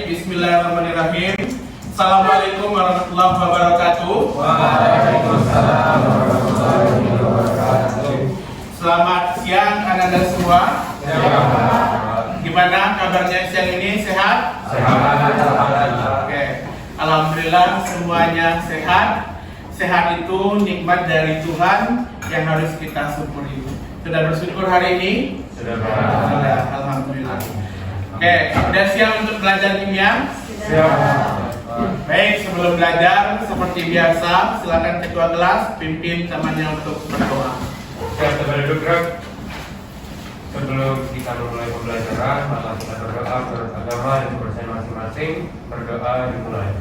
Baik, bismillahirrahmanirrahim. Assalamualaikum warahmatullahi wabarakatuh. Waalaikumsalam warahmatullahi wabarakatuh. Selamat siang anak-anak semua. Gimana kabarnya siang ini? Sehat? Oke. Alhamdulillah semuanya sehat. Sehat itu nikmat dari Tuhan yang harus kita syukuri. Sudah bersyukur hari ini? Sudah. Alhamdulillah. Oke, sudah siap untuk belajar kimia? Siap. Baik, sebelum belajar seperti biasa, silakan ketua kelas pimpin temannya untuk berdoa. Kita berduduk, Rek. Sebelum kita memulai pembelajaran, maka kita berdoa menurut agama dan kepercayaan masing-masing. Berdoa dimulai.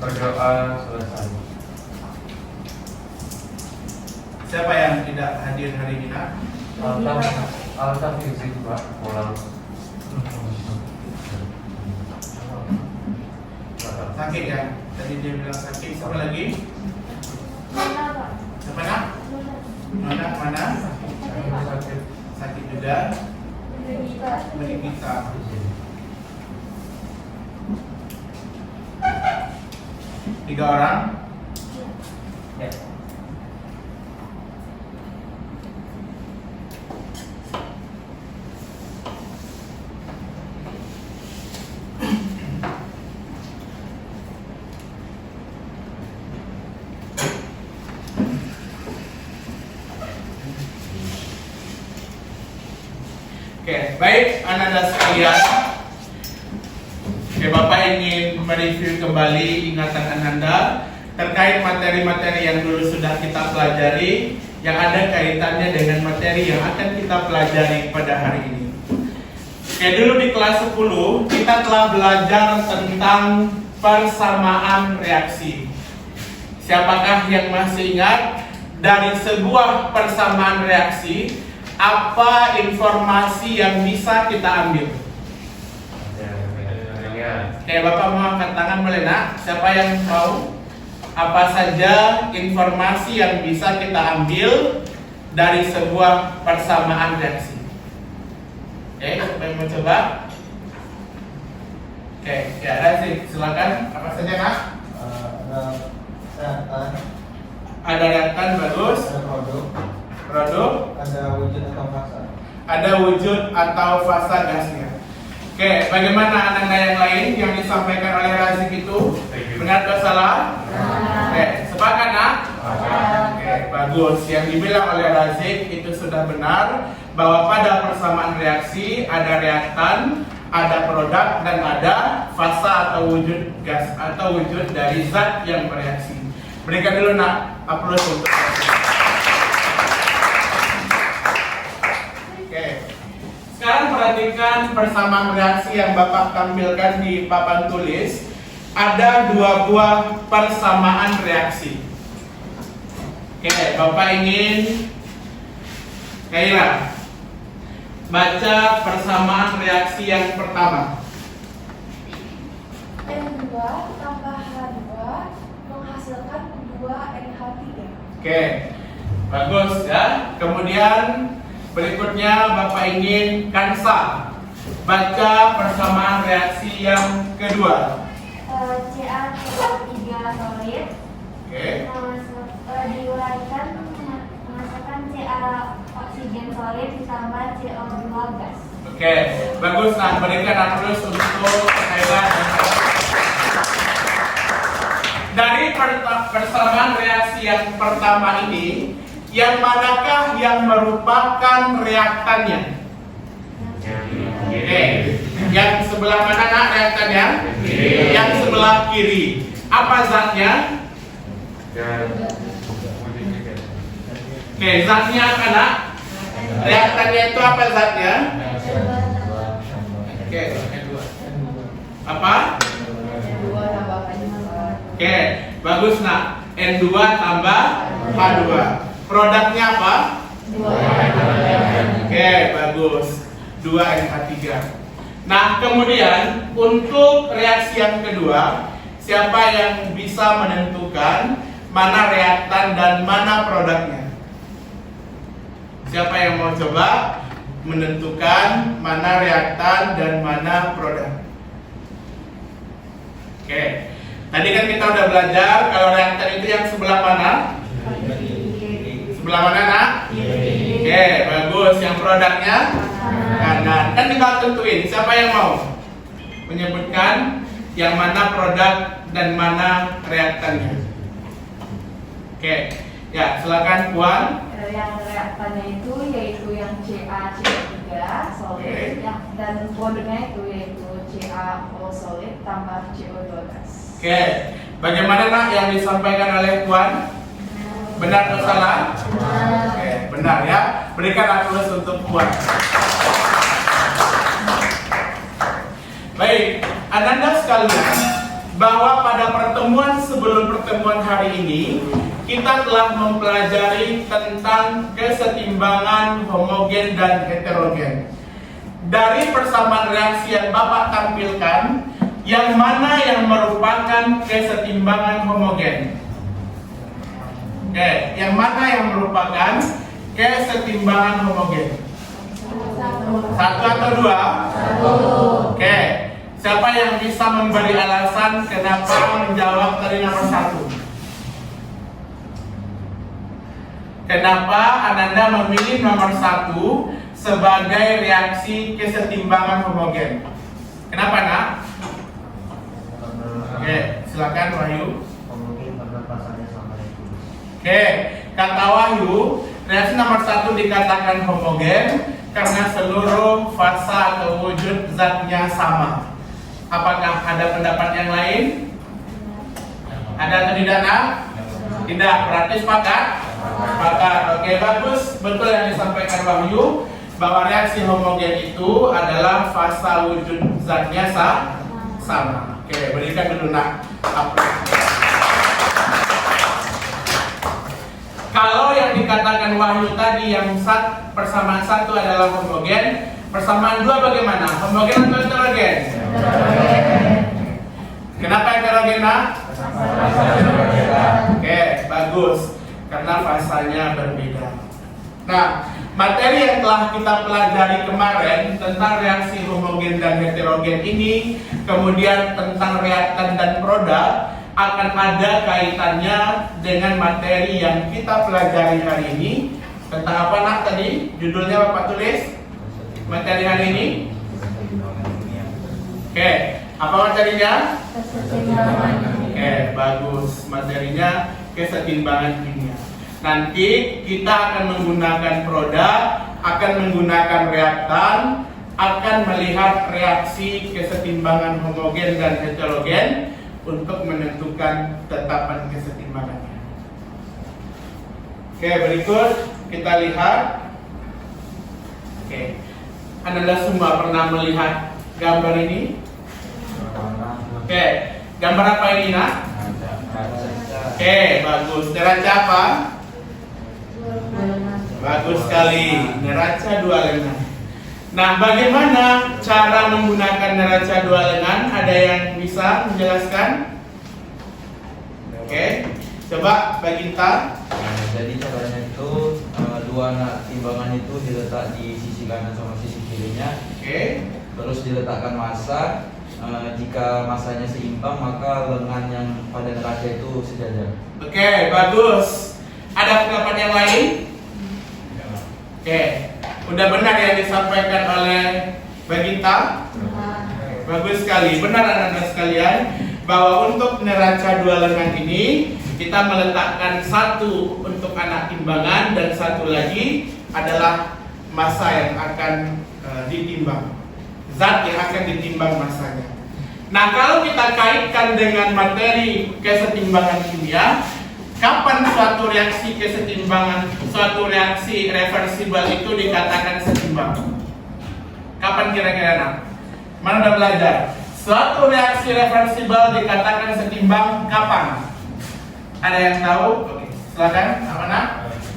Berdoa selesai. Siapa yang tidak hadir hari ini, Nak? Alta fisik, Pak, pulang. Sakit ya? Tadi dia bilang sakit. Siapa lagi? Siapa, Nak? Mana? Sakit juga. Beri kita. Tiga orang. Ya. Oke, baik anak-anak sekalian. Oke, Bapak ingin mereview kembali ingatan Anda terkait materi-materi yang dulu sudah kita pelajari yang ada kaitannya dengan materi yang akan kita pelajari pada hari ini. Oke, dulu di kelas 10 kita telah belajar tentang persamaan reaksi. Siapakah yang masih ingat dari sebuah persamaan reaksi apa informasi yang bisa kita ambil? Oke, Bapak mau angkat tangan boleh, Nak? Siapa yang mau? Apa saja informasi yang bisa kita ambil dari sebuah persamaan reaksi? Oke, siapa yang mau coba? Oke, ya Razik, silakan. Apa saja, Nak? Ada reaktan, bagus. Produk. Ada wujud atau fasa. Ada wujud atau fasa gasnya. Oke, bagaimana anak-anak yang lain yang disampaikan oleh Razik itu? Benar atau salah? Oke, sepakat, Nak? Oke, bagus. Yang dibilang oleh Razik itu sudah benar, bahwa pada persamaan reaksi ada reaktan, ada produk, dan ada fasa atau wujud gas atau wujud dari zat yang bereaksi. Berikan dulu, Nak, aplaus untuk Razik. Sekarang perhatikan persamaan reaksi yang Bapak tampilkan di papan tulis. Ada dua buah persamaan reaksi. Oke, Bapak ingin Kaila baca persamaan reaksi yang pertama. N2 tambah H2 menghasilkan 2NH3. Oke, bagus ya. Kemudian berikutnya Bapak ingin Kansa baca persamaan reaksi yang kedua. CaCO3 solid Oke. diuraikan menghasilkan Ca oksigen solid ditambah CO2 gas. Oke, bagus. Nah, berikan aplaus untuk Kaila dan dari persamaan reaksi yang pertama ini, yang manakah yang merupakan reaktannya? Oke, yang sebelah mana, Nak, reaktannya? Yang sebelah kiri. Apa zatnya? Oke, zatnya apa, Nak? Reaktannya itu apa zatnya? Oke, apa? Oke, bagus, Nak. N2 tambah H2. Produknya apa? 2NH3. Oke, bagus. 2NH3. Nah, kemudian untuk reaksi yang kedua, siapa yang bisa menentukan mana reaktan dan mana produknya? Siapa yang mau coba menentukan mana reaktan dan mana produk? Oke, tadi kan kita udah belajar kalau reaktan itu yang sebelah mana? Sebelah mana, nak? Oke, bagus. Yang produknya kanan. Kan kita tentuin. Siapa yang mau menyebutkan yang mana produk dan mana reaktannya? Oke, ya silakan Puan. Yang reaktannya itu yaitu yang CaCO3 solid, dan produknya itu yaitu CaO solid tambah CO2 gas. Oke, bagaimana nak yang disampaikan oleh Puan? Benar atau salah? Oke, benar ya. Berikan aplaus untuk Puan. Baik, Ananda sekalian, bahwa pada pertemuan sebelum pertemuan hari ini kita telah mempelajari tentang kesetimbangan homogen dan heterogen. Dari persamaan reaksi yang Bapak tampilkan, yang mana yang merupakan kesetimbangan homogen? Oke, yang mana yang merupakan kesetimbangan homogen? Satu atau dua? Oke, siapa yang bisa memberi alasan kenapa menjawab dari nomor satu? Kenapa Ananda memilih nomor satu sebagai reaksi kesetimbangan homogen? Kenapa, nak? Oke, silakan Wahyu. Oke, kata Wahyu, reaksi nomor satu dikatakan homogen karena seluruh fasa atau wujud zatnya sama. Apakah ada pendapat yang lain? Ada atau tidak, nak? Tidak, berarti sepakat? Sepakat. Oke, bagus. Betul yang disampaikan Wahyu, bahwa reaksi homogen itu adalah fasa wujud zatnya sama. Oke, berikan dulu, nak. Kalau yang dikatakan Wahyu tadi yang persamaan satu adalah homogen, persamaan dua bagaimana? Homogen atau heterogen? Kenapa heterogen, nak? Oke, bagus. Karena fasanya berbeda. Nah, materi yang telah kita pelajari kemarin tentang reaksi homogen dan heterogen ini, kemudian tentang reaktan dan produk, akan ada kaitannya dengan materi yang kita pelajari hari ini. Tentang apa, nak, tadi? Judulnya Bapak tulis? Materi hari ini? Oke, apa materinya? Oke, bagus. Materinya kesetimbangan kimia. Nanti kita akan menggunakan produk, akan menggunakan reaktan, akan melihat reaksi kesetimbangan homogen dan heterogen untuk menentukan tetapan kesetimbangannya. Oke, berikut kita lihat. Oke, Anda semua pernah melihat gambar ini? Oke, gambar apa ini, nak? Oke, bagus. Neraca apa? Bagus sekali. Neraca dua lengan. Nah, bagaimana cara menggunakan neraca dua lengan? Ada yang bisa menjelaskan? Oke, coba Baginta. Jadi caranya itu dua timbangan itu diletak di sisi kanan sama sisi kirinya. Oke. Terus diletakkan massa. Jika massanya seimbang maka lengan yang pada neraca itu sejajar. Oke, bagus. Ada pendapat yang lain? Oke, udah benar yang disampaikan oleh Baginta? Bagus sekali. Benar anak-anak sekalian, bahwa untuk neraca dua lengan ini kita meletakkan satu untuk anak timbangan dan satu lagi adalah massa yang akan ditimbang, zat yang akan ditimbang massanya. Nah, kalau kita kaitkan dengan materi kesetimbangan kimia, kapan suatu reaksi kesetimbangan, suatu reaksi reversibel itu dikatakan setimbang? Kapan kira-kira, nak? Mana udah belajar? Suatu reaksi reversibel dikatakan setimbang kapan? Ada yang tahu? Oke, silakan. Apa, nak?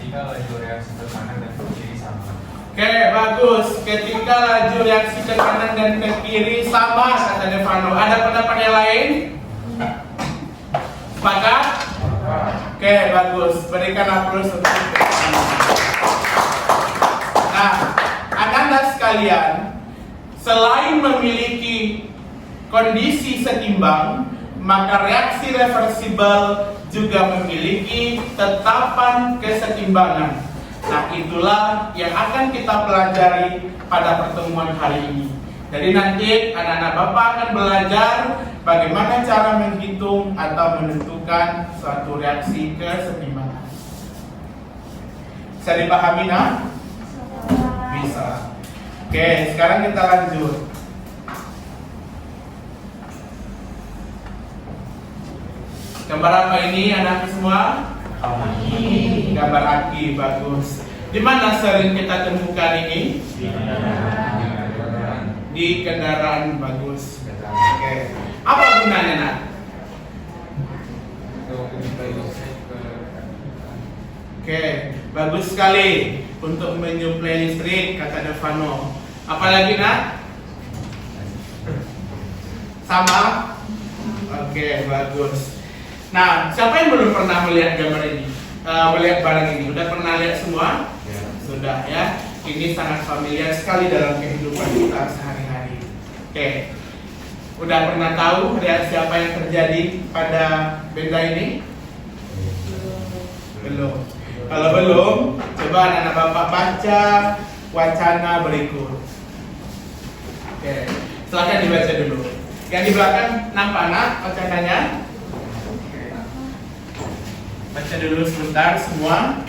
Ketika laju reaksi ke kanan dan ke kiri sama. Oke, bagus. Ketika laju reaksi ke kanan dan ke kiri sama, kata Devano. Ada pendapat yang lain? Sepakat? Oke, bagus. Berikan aplaus untuk Nah, anak-anak sekalian, selain memiliki kondisi setimbang, maka reaksi reversibel juga memiliki tetapan kesetimbangan. Nah, itulah yang akan kita pelajari pada pertemuan hari ini. Jadi nanti anak-anak Bapak akan belajar bagaimana cara menghitung atau menentukan suatu reaksi kesetimbangan. Bisa dipahami, nak? Bisa. Oke, sekarang kita lanjut. Gambar apa ini anak semua? Gambar aki, bagus. Di mana sering kita temukan ini? Di kendaraan, bagus. Oke. Apa gunanya, nak? Oke, bagus sekali untuk menyuplai listrik, kata Devano. Apalagi, nak? Sama? Oke, bagus. Nah, siapa yang belum pernah melihat gambar ini? Melihat barang ini? Sudah pernah lihat semua? Ya. Sudah ya. Ini sangat familiar sekali dalam kehidupan kita sehari-hari. Oke. Udah pernah tahu reaksi apa yang terjadi pada benda ini? Belum. Kalau belum, coba anak-anak Bapak baca wacana berikut. Oke. Silakan dibaca dulu. Yang di belakang nampak anak wacananya? Baca dulu sebentar semua.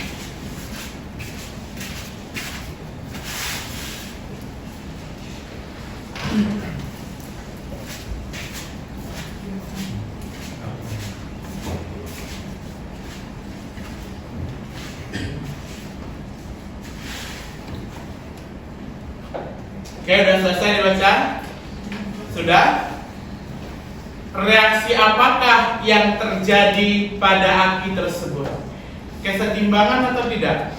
Oke, udah selesai dibaca? Sudah? Reaksi apakah yang terjadi pada aki tersebut? Kesetimbangan atau tidak?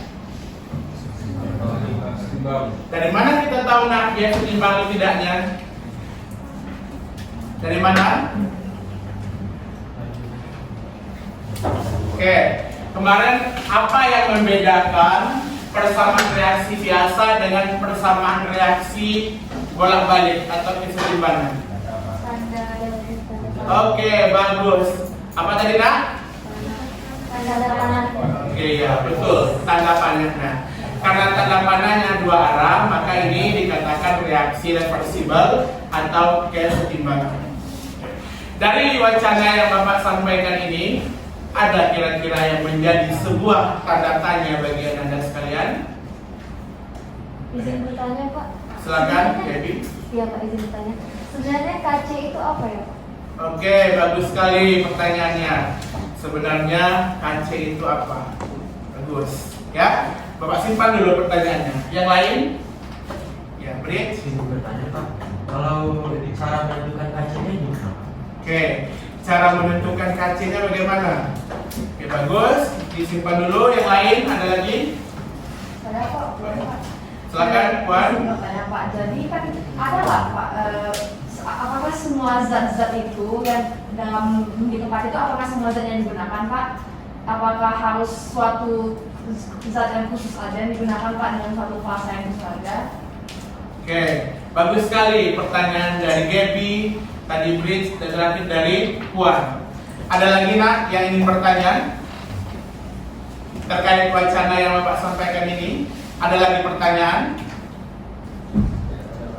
Dari mana kita tahu nak dia setimbang atau tidaknya? Dari mana? Oke, kemarin apa yang membedakan persamaan reaksi biasa dengan persamaan reaksi bolak-balik atau kesetimbangan? Oke, bagus. Apa tadi, nak? Tanda panah. Oke, ya, betul. Tanda panahnya. Karena tanda panahnya dua arah, maka ini dikatakan reaksi reversibel atau kesetimbangan. Dari wacana yang Bapak sampaikan ini, ada kira-kira yang menjadi sebuah tanda tanya bagi Anda sekalian? Izin bertanya, Pak. Silakan, Debbie. Iya, Pak, izin bertanya. Sebenarnya KC itu apa ya, Pak? Oke, bagus sekali pertanyaannya. Sebenarnya KC itu apa? Bagus, ya. Bapak simpan dulu pertanyaannya. Yang lain? Ya, Brit. Izin bertanya, Pak. Kalau cara menentukan KC-nya gimana? Oke, cara menentukan KC-nya bagaimana? Oke, bagus. Disimpan dulu. Yang lain ada lagi? Ada kok, Pak. Silakan, Puan. Bertanya, Pak. Jadi kan ada nggak, Pak? Apakah semua zat-zat itu yang dalam di tempat itu, apakah semua zat yang digunakan, Pak? Apakah harus suatu zat yang khusus aja yang digunakan, Pak, dengan suatu fase yang khusus aja? Oke, bagus sekali pertanyaan dari Gaby, tadi Bridge, dan terakhir dari Puan. Ada lagi, nak, yang ingin bertanya terkait wacana yang Bapak sampaikan ini? Ada lagi pertanyaan?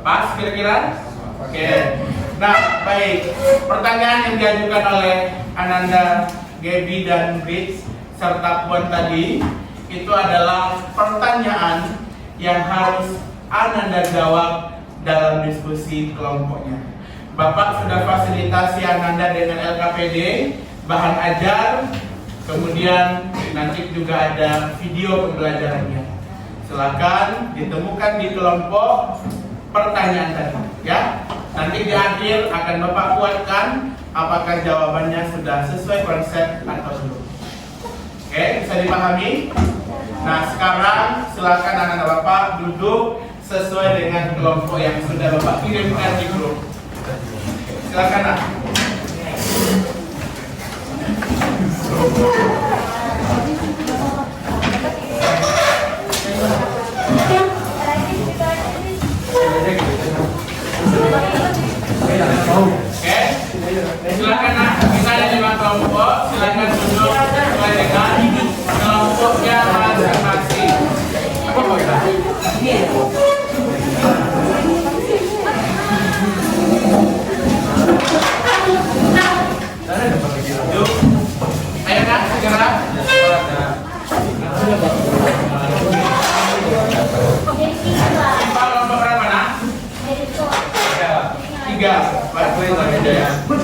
Pas kira-kira? Oke. Nah, baik. Pertanyaan yang diajukan oleh Ananda, Gaby, dan Bridge serta Puan tadi itu adalah pertanyaan yang harus Ananda jawab dalam diskusi kelompoknya. Bapak sudah fasilitasi Ananda dengan LKPD, bahan ajar, kemudian nanti juga ada video pembelajarannya. Silakan ditemukan di kelompok pertanyaan tadi, ya. Nanti di akhir akan Bapak kuatkan apakah jawabannya sudah sesuai konsep atau belum. Oke, bisa dipahami? Nah, sekarang silakan anak-anak Bapak duduk sesuai dengan kelompok yang sudah Bapak kirimkan di grup. Silakan, Nak.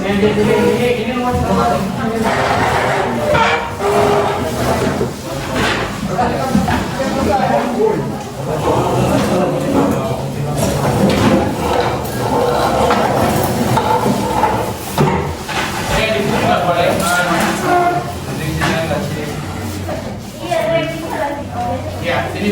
Ini nomor Iya, ranking lagi. ya, sini.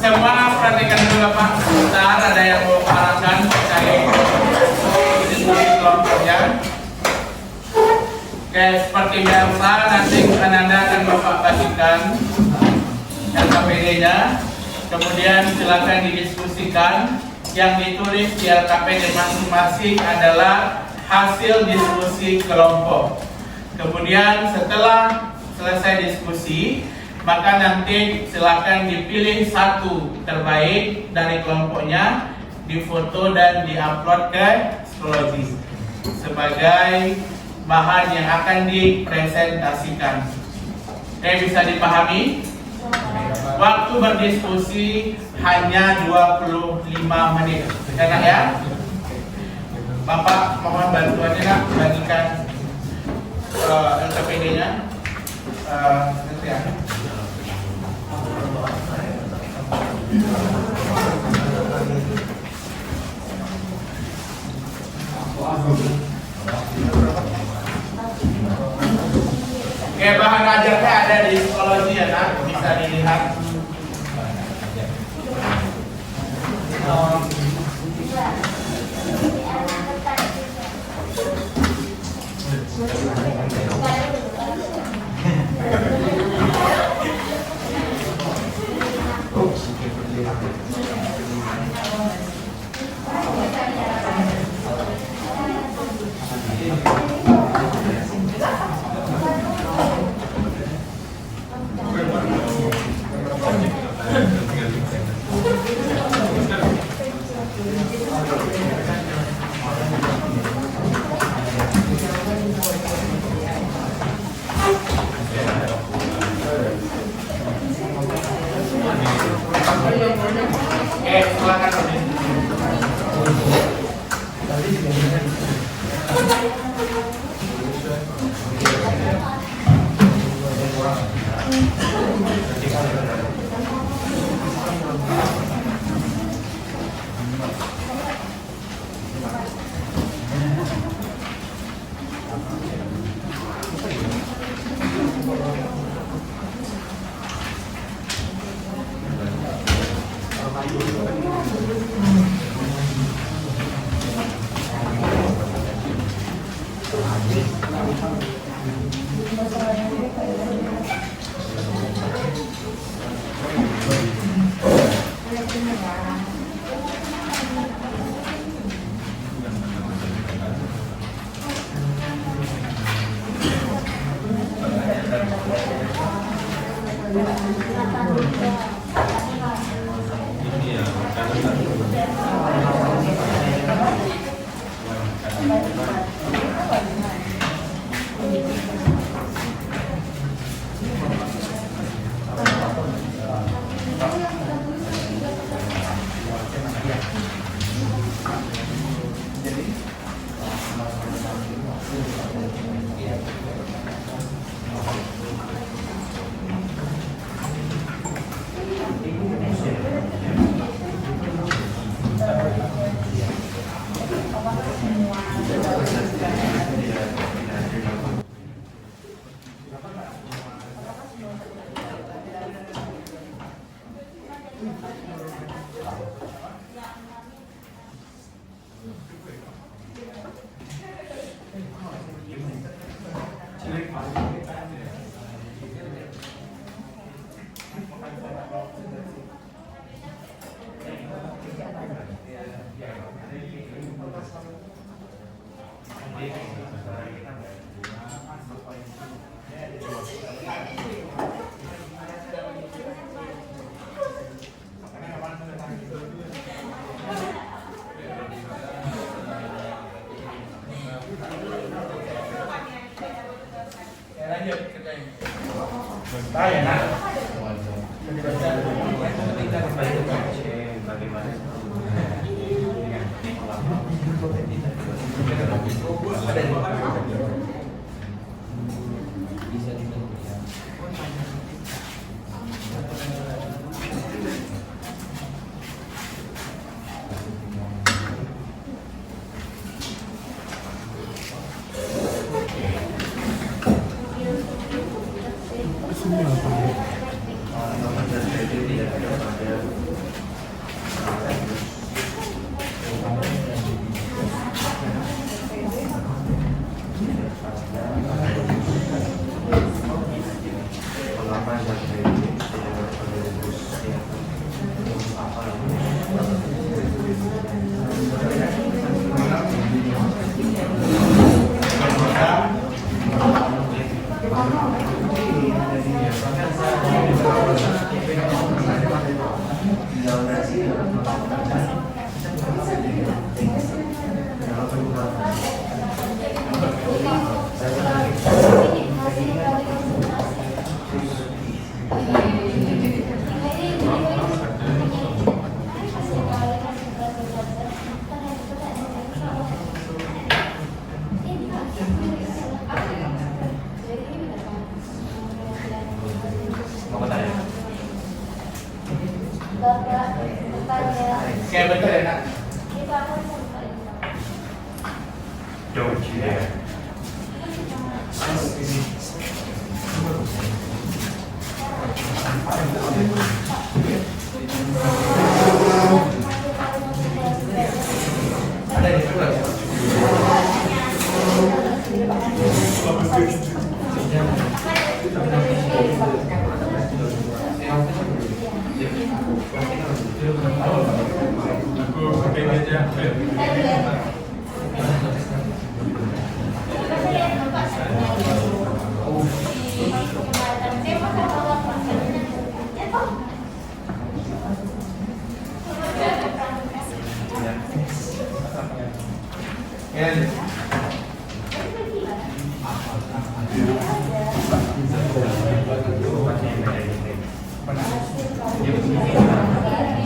Semua perhatikan dulu Pak. Sebentar, ada yang mau arahkan cari diskusi kelompoknya. Oke, seperti biasa nanti Ananda akan Bapak bagikan LKPD-nya. Kemudian silakan didiskusikan. Yang ditulis di LKPD masing-masing adalah hasil diskusi kelompok. Kemudian setelah selesai diskusi, maka nanti silakan dipilih satu terbaik dari kelompoknya, difoto dan diupload ke psikologi sebagai bahan yang akan dipresentasikan. Oke, bisa dipahami? Waktu berdiskusi hanya 25 menit. Enak ya? Bapak mohon bantuannya nak bagikan LKPD-nya. Nanti ya. Oke, bahan ajarnya ada di psikologi ya nak, bisa dilihat. Oke, silakan. Ya, lanjut kita ini. Tahu ya, nak? Bisa dibentuk ya. Bapak bertanya, Oke, betul ya, nak? itu apa yang Don't you dare. Ada di sebelah. Aku pakai meja. Ya.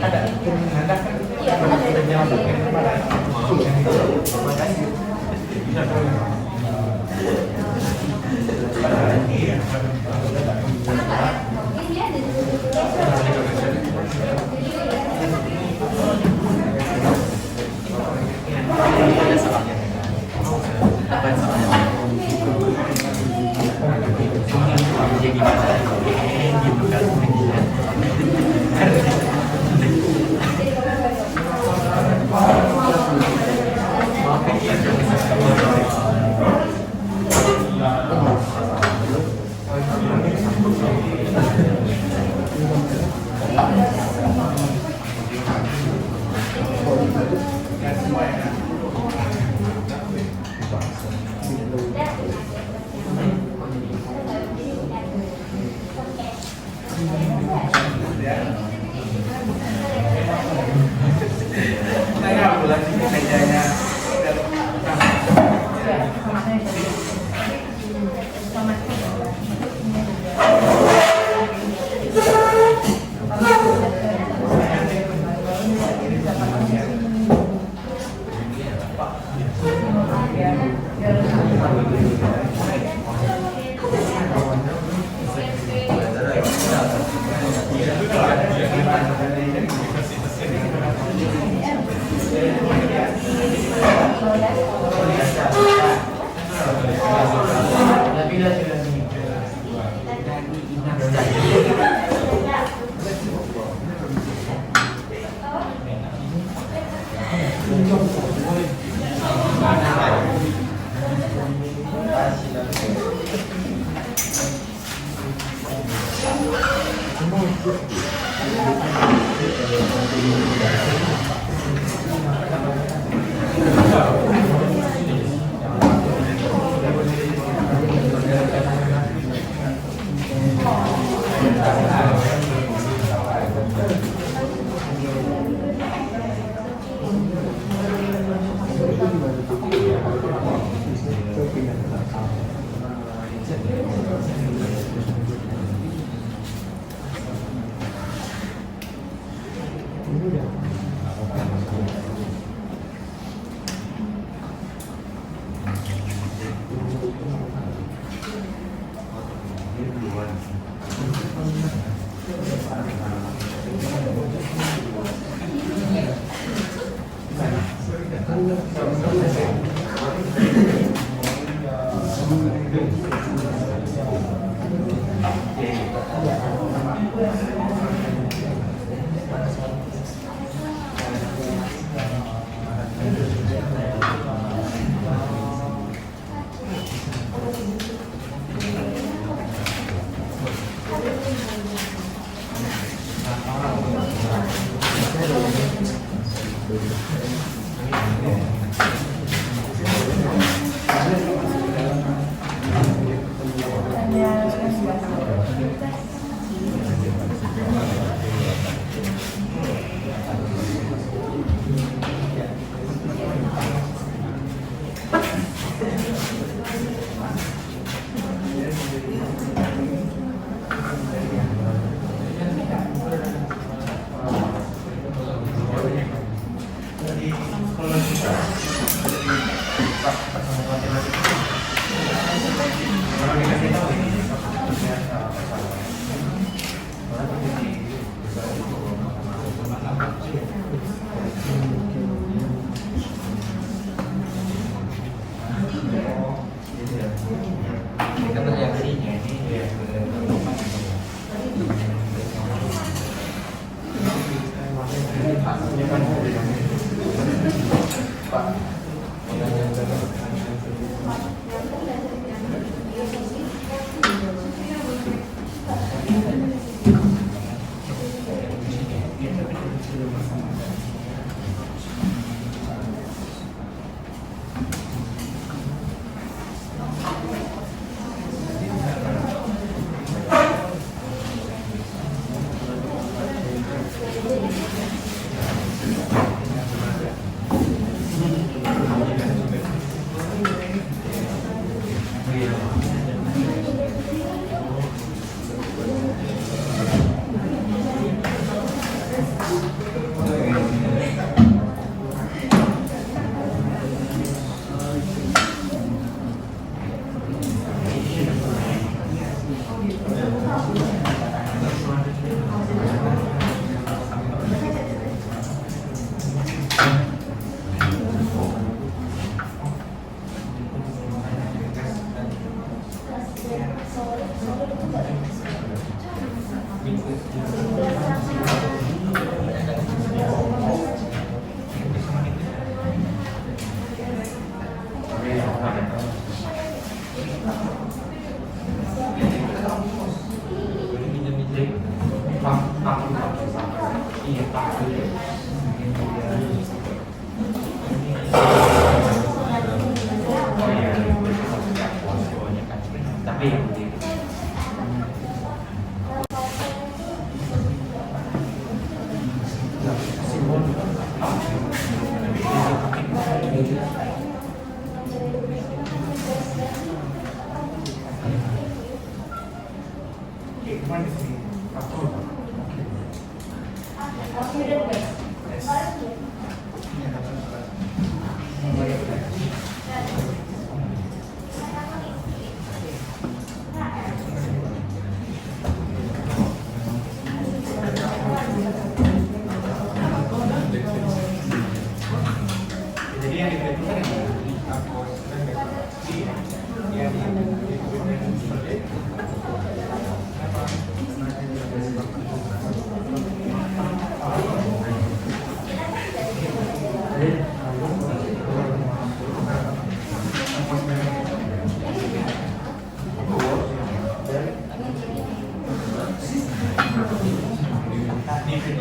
Ada. Ada kan? Iya, ada. Ini ada. Ya, semua ya. Saya bulan ini mejanya.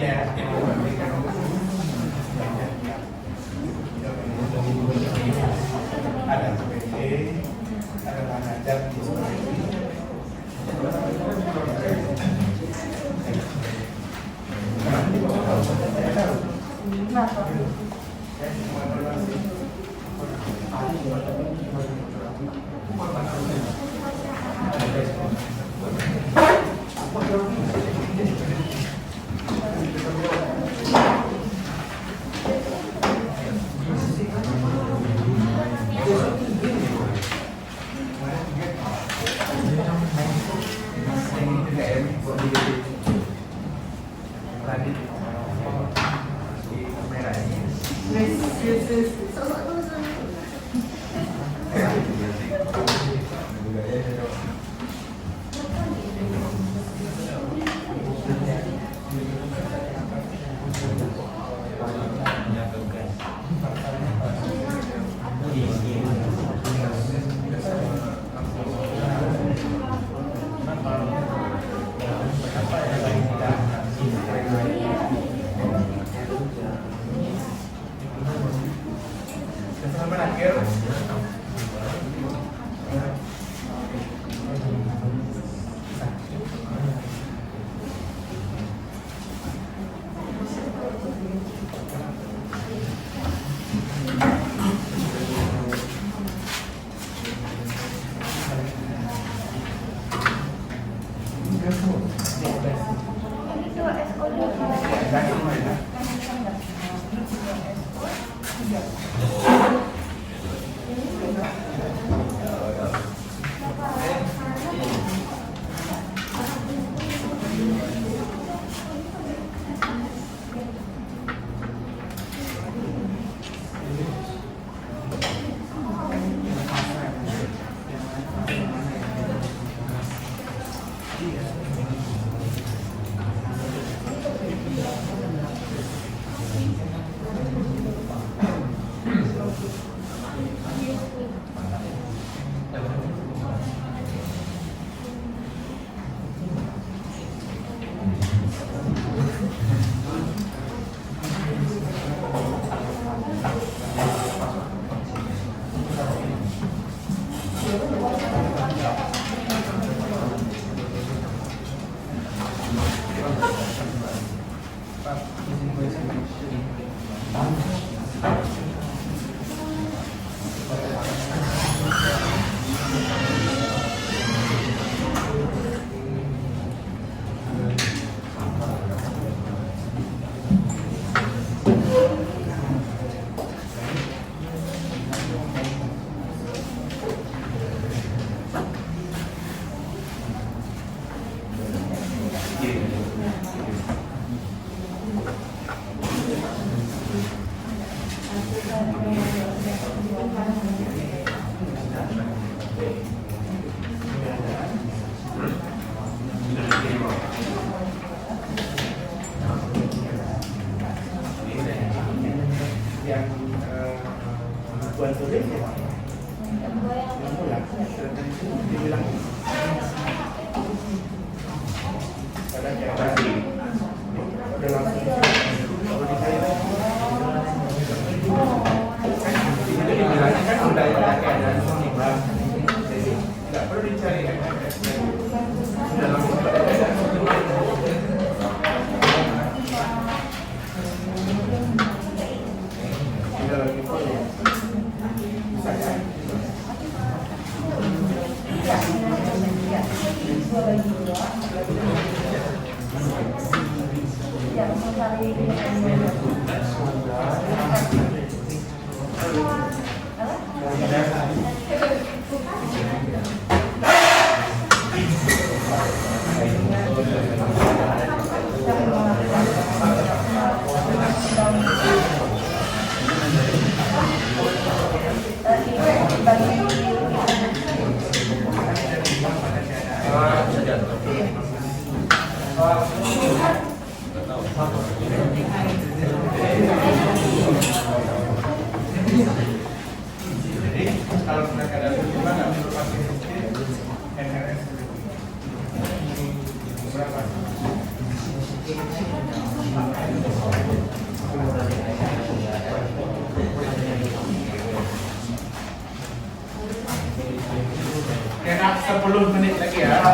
ya. Ada PD, ada manajer di buat tulis ya Pak? Yang pulang, dibilang pada kayak udah langsung kalau dicari itu dibilangnya kan udah ada keadaan seimbang, jadi nggak perlu dicari kan? Udah langsung pada keadaan seimbang. Udah lagi follow. Jadi kalau mereka ada hubungan nggak perlu pakai NRS berapa? 20 menit lagi ya.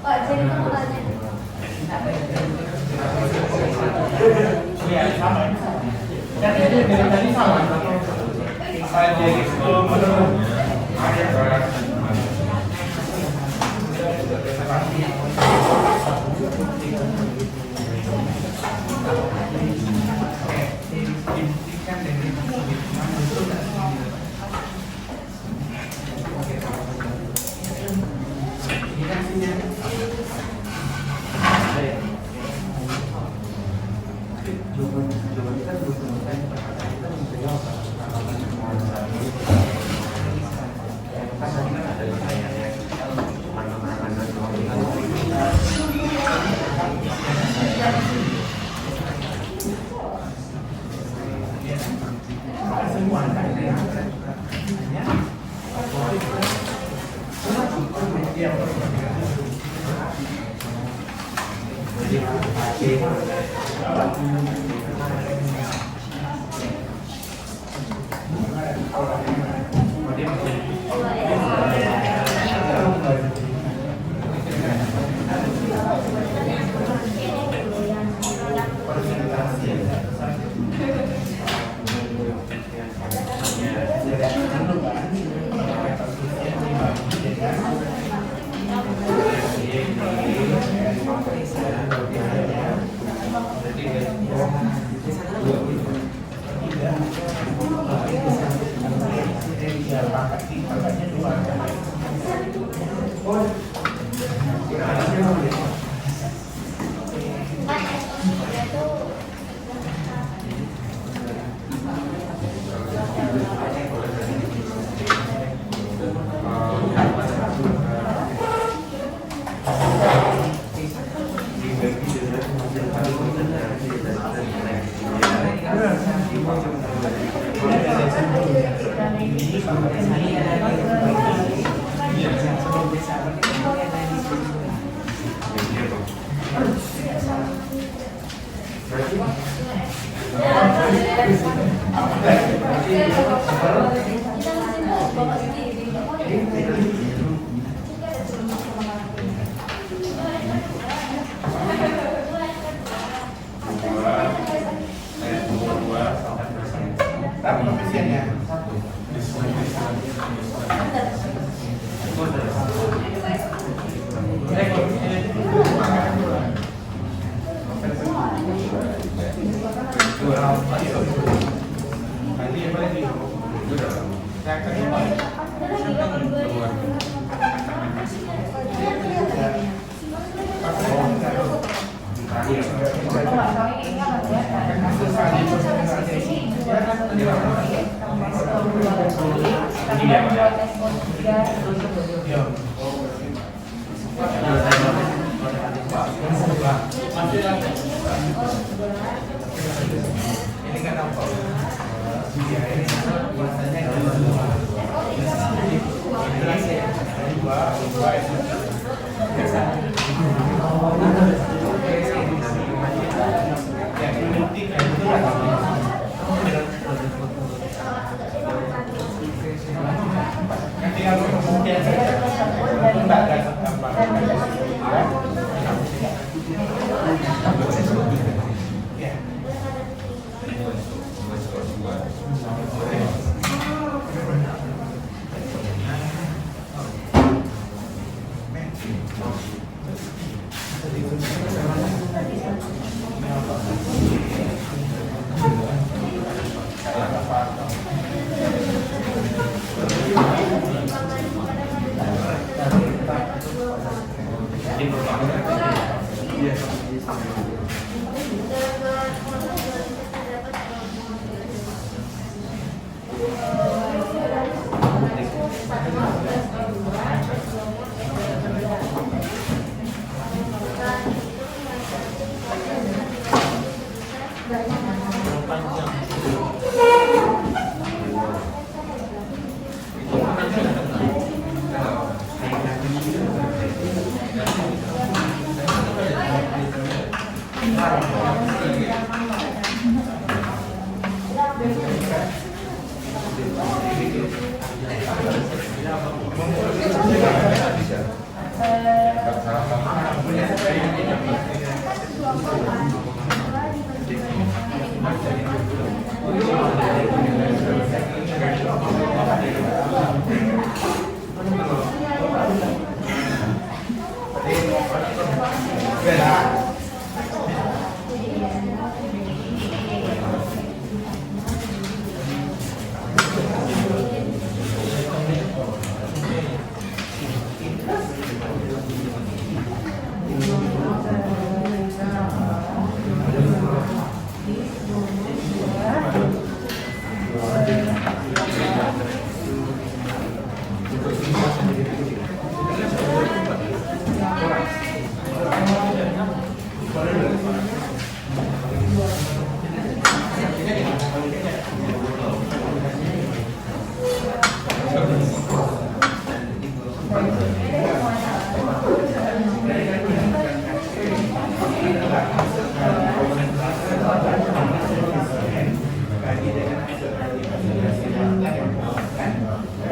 Pak, jadi mau tanya. Iya, sama. Dan itu dari tadi sama. Saja itu menurut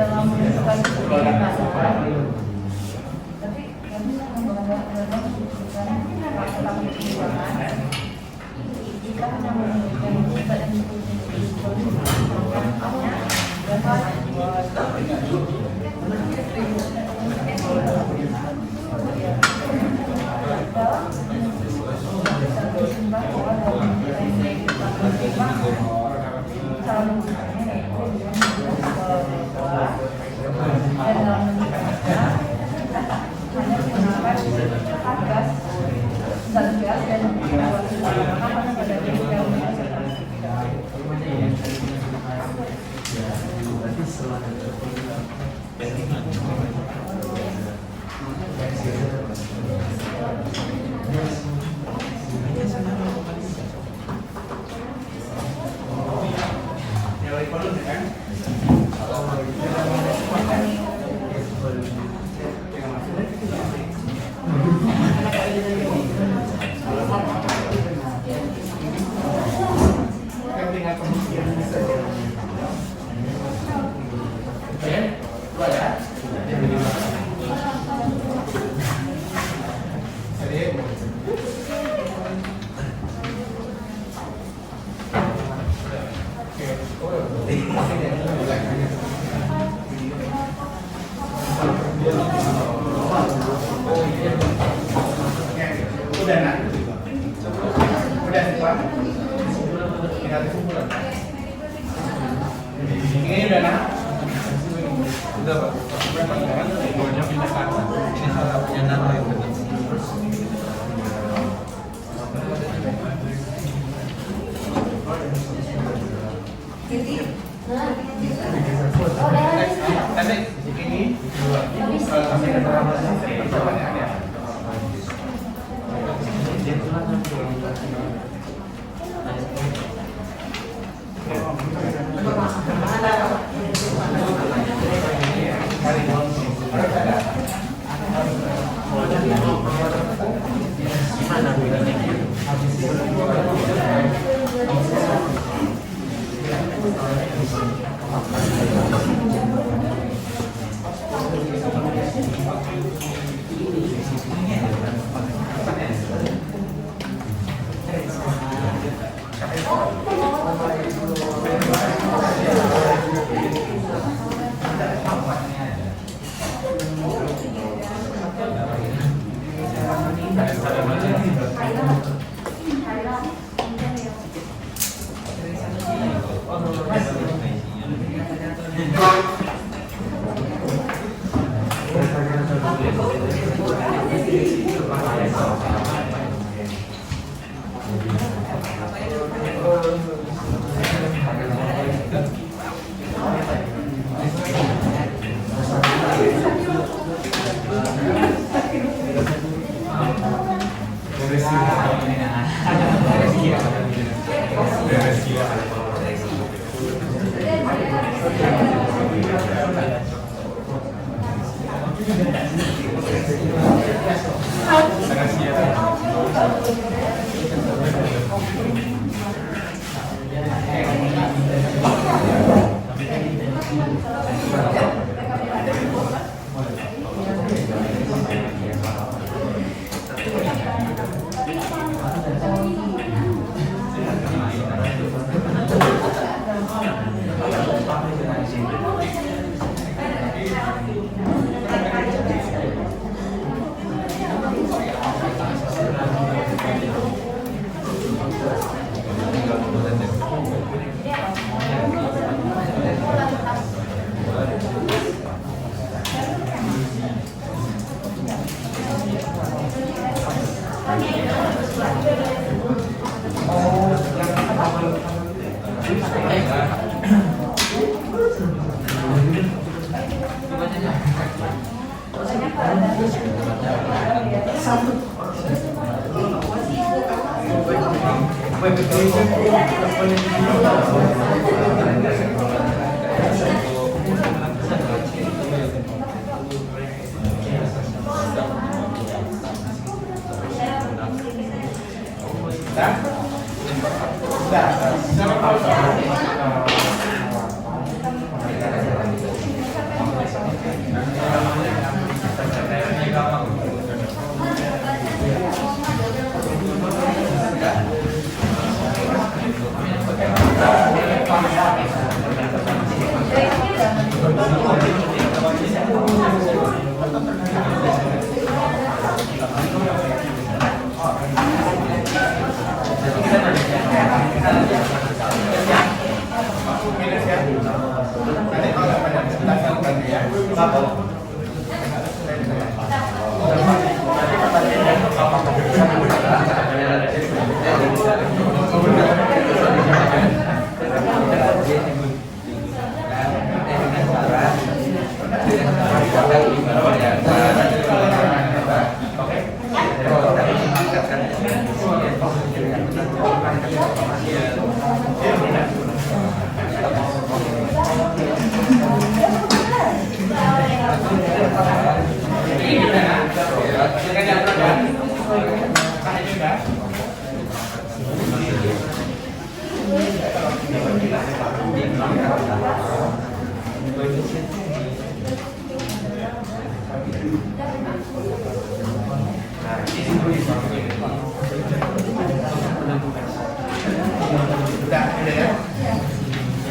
dalam menentukan tapi kami dalam pertimbangan jika hanya menunjukkan kita dan Udah nak? Udah Pak? Tinggal kesimpulan. Ini udah nak? Udah Pak. Berapa sekarang? Pokoknya pindah ke atas. Ini salah satunya nama yang benar. Nanti ini sampai ke perjalanannya. Gracias.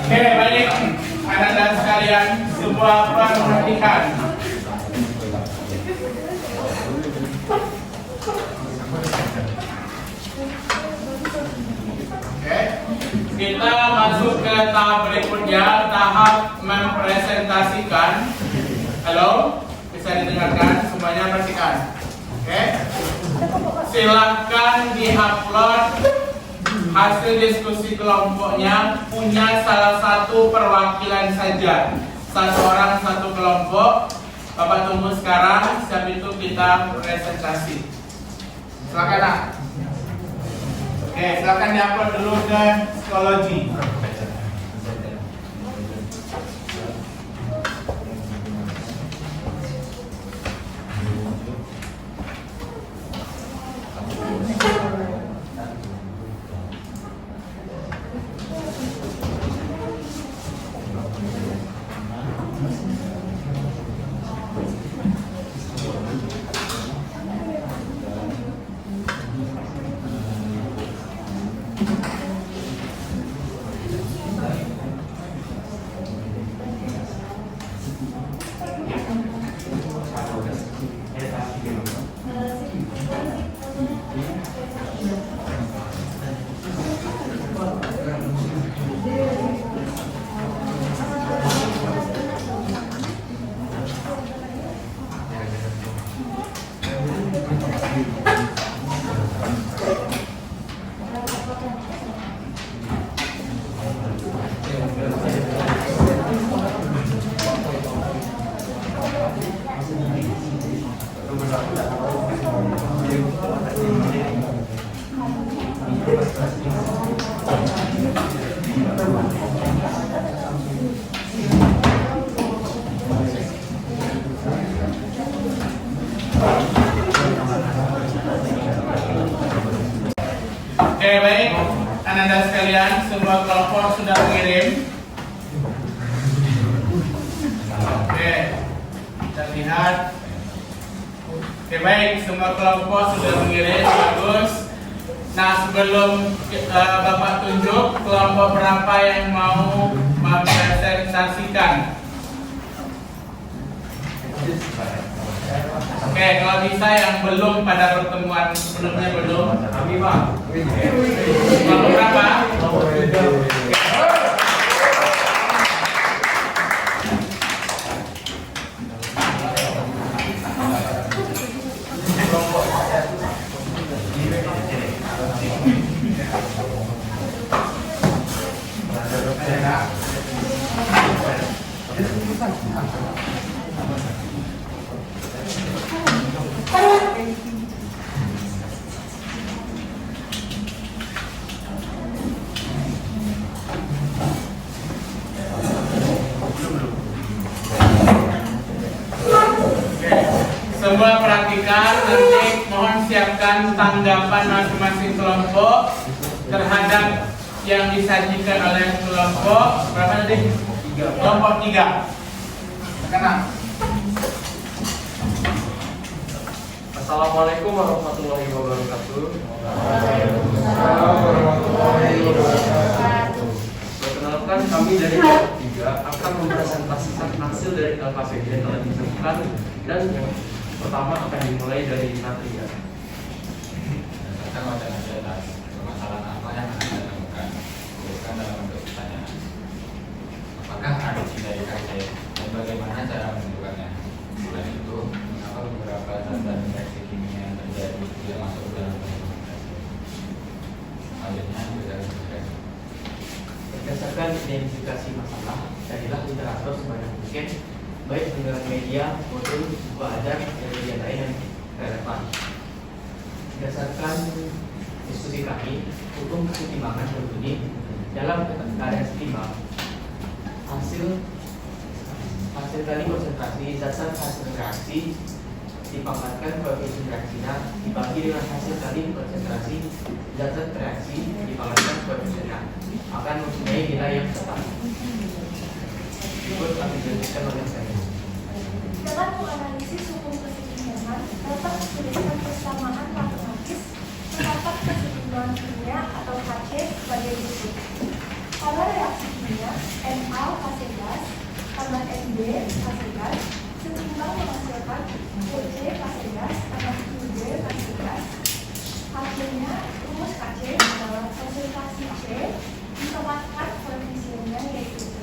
Oke, baik, anak-anak sekalian, semua perhatikan. Oke, kita masuk ke tahap berikutnya, tahap mempresentasikan. Halo, bisa didengarkan? Semuanya perhatikan. Oke, silahkan diupload hasil diskusi kelompoknya, punya salah satu perwakilan saja, satu orang satu kelompok. Bapak tunggu sekarang, siap itu kita presentasi. Silakan nak. Oke, silakan diupload dulu ke psikologi. Oke, baik, anak-anak sekalian, semua kelompok sudah mengirim. Oke, kita lihat. Oke, baik, semua kelompok sudah mengirim, bagus. Nah, sebelum Bapak tunjuk kelompok berapa yang mau mempresentasikan. Oke, kalau bisa yang belum pada pertemuan sebelumnya belum. Kami Pak. Kelompok berapa? Semua perhatikan, nanti mohon siapkan tanggapan masing-masing kelompok terhadap yang disajikan oleh kelompok berapa tadi? Kelompok 3. Sekarang. Assalamualaikum warahmatullahi wabarakatuh. Perkenalkan, kami dari kelompok 3 akan mempresentasikan hasil dari LKPD yang telah ditentukan, dan yang pertama akan dimulai dari Natria. Permasalahan apa yang Anda temukan? Tuliskan dalam bentuk pertanyaan. Apakah ada dari KC dan bagaimana cara menentukannya? Selain itu, mengapa beberapa zat dan reaksi kimia yang terjadi tidak masuk dalam dokumentasi? Selanjutnya, berdasarkan Berdasarkan identifikasi masalah, carilah literatur sebanyak mungkin, baik dengan media maupun buku ajar dan media lain yang relevan. Berdasarkan diskusi kami, hukum kesetimbangan berbunyi dalam keadaan setimbang hasil kali konsentrasi zat hasil reaksi dipangkatkan koefisien reaksinya dibagi dengan hasil kali konsentrasi zat reaksi dipangkatkan koefisiennya akan mempunyai nilai yang tetap. Berikut akan dijelaskan oleh saya. Dalam menganalisis hukum kesetimbangan, dapat dituliskan persamaan matematis terdapat kesetimbangan kimia atau KC sebagai berikut. Pada reaksi kimia, Na hasil gas tambah Mb hasil gas setimbang menghasilkan Cc hasil gas tambah Qb hasil gas. Hasilnya, rumus KC adalah konsentrasi C ditambahkan koefisiennya yaitu C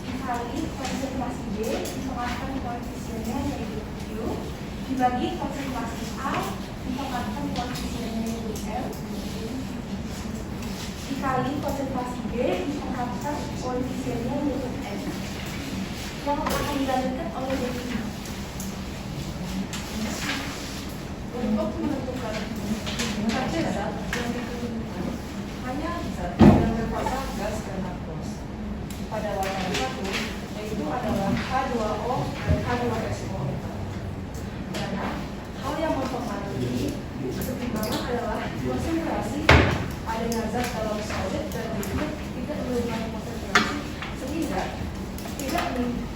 dikali konsentrasi B ditambahkan koefisiennya yaitu Q dibagi konsentrasi A ditambahkan koefisiennya yaitu M dikali konsentrasi B ditambahkan koefisiennya yaitu N yang akan dilanjutkan oleh definisi. Untuk menentukan KC zat yang ditentukan hanya zat yang berfasa gas dan aqueous pada warna satu, yaitu adalah H2O dan H2SO. Karena hal yang mempengaruhi kesetimbangan adalah konsentrasi adanya zat dalam solid dan liquid tidak melebihi konsentrasi sehingga tidak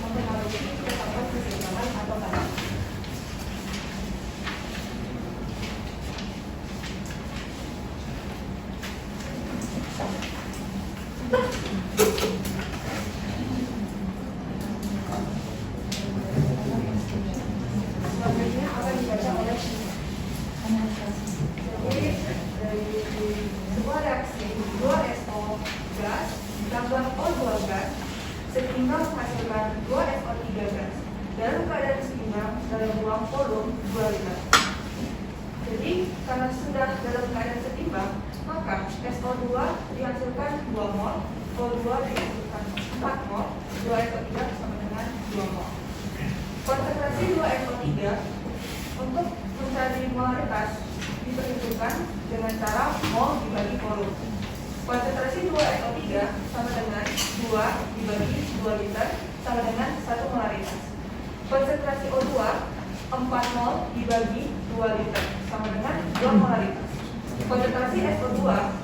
mempengaruhi ketetapan keseimbangan atau kadar. Selanjutnya akan dibaca oleh jadi dari sebuah reaksi 2SO gas ditambah O2 gas setimbang menghasilkan 2SO3 gas dalam keadaan seimbang dalam ruang volume 2 liter. Jadi karena sudah dalam keadaan setimbang, maka SO2 dihasilkan 2 mol, O2 dihasilkan 4 mol, 2SO3 sama dengan 2 mol. Konsentrasi 2SO3 untuk mencari molaritas diperhitungkan dengan cara mol dibagi volume. Konsentrasi 2SO3 sama dengan 2 dibagi 2 liter sama dengan 1 molaritas. Konsentrasi O2 4 mol dibagi 2 liter sama dengan 2 molaritas. Konsentrasi SO2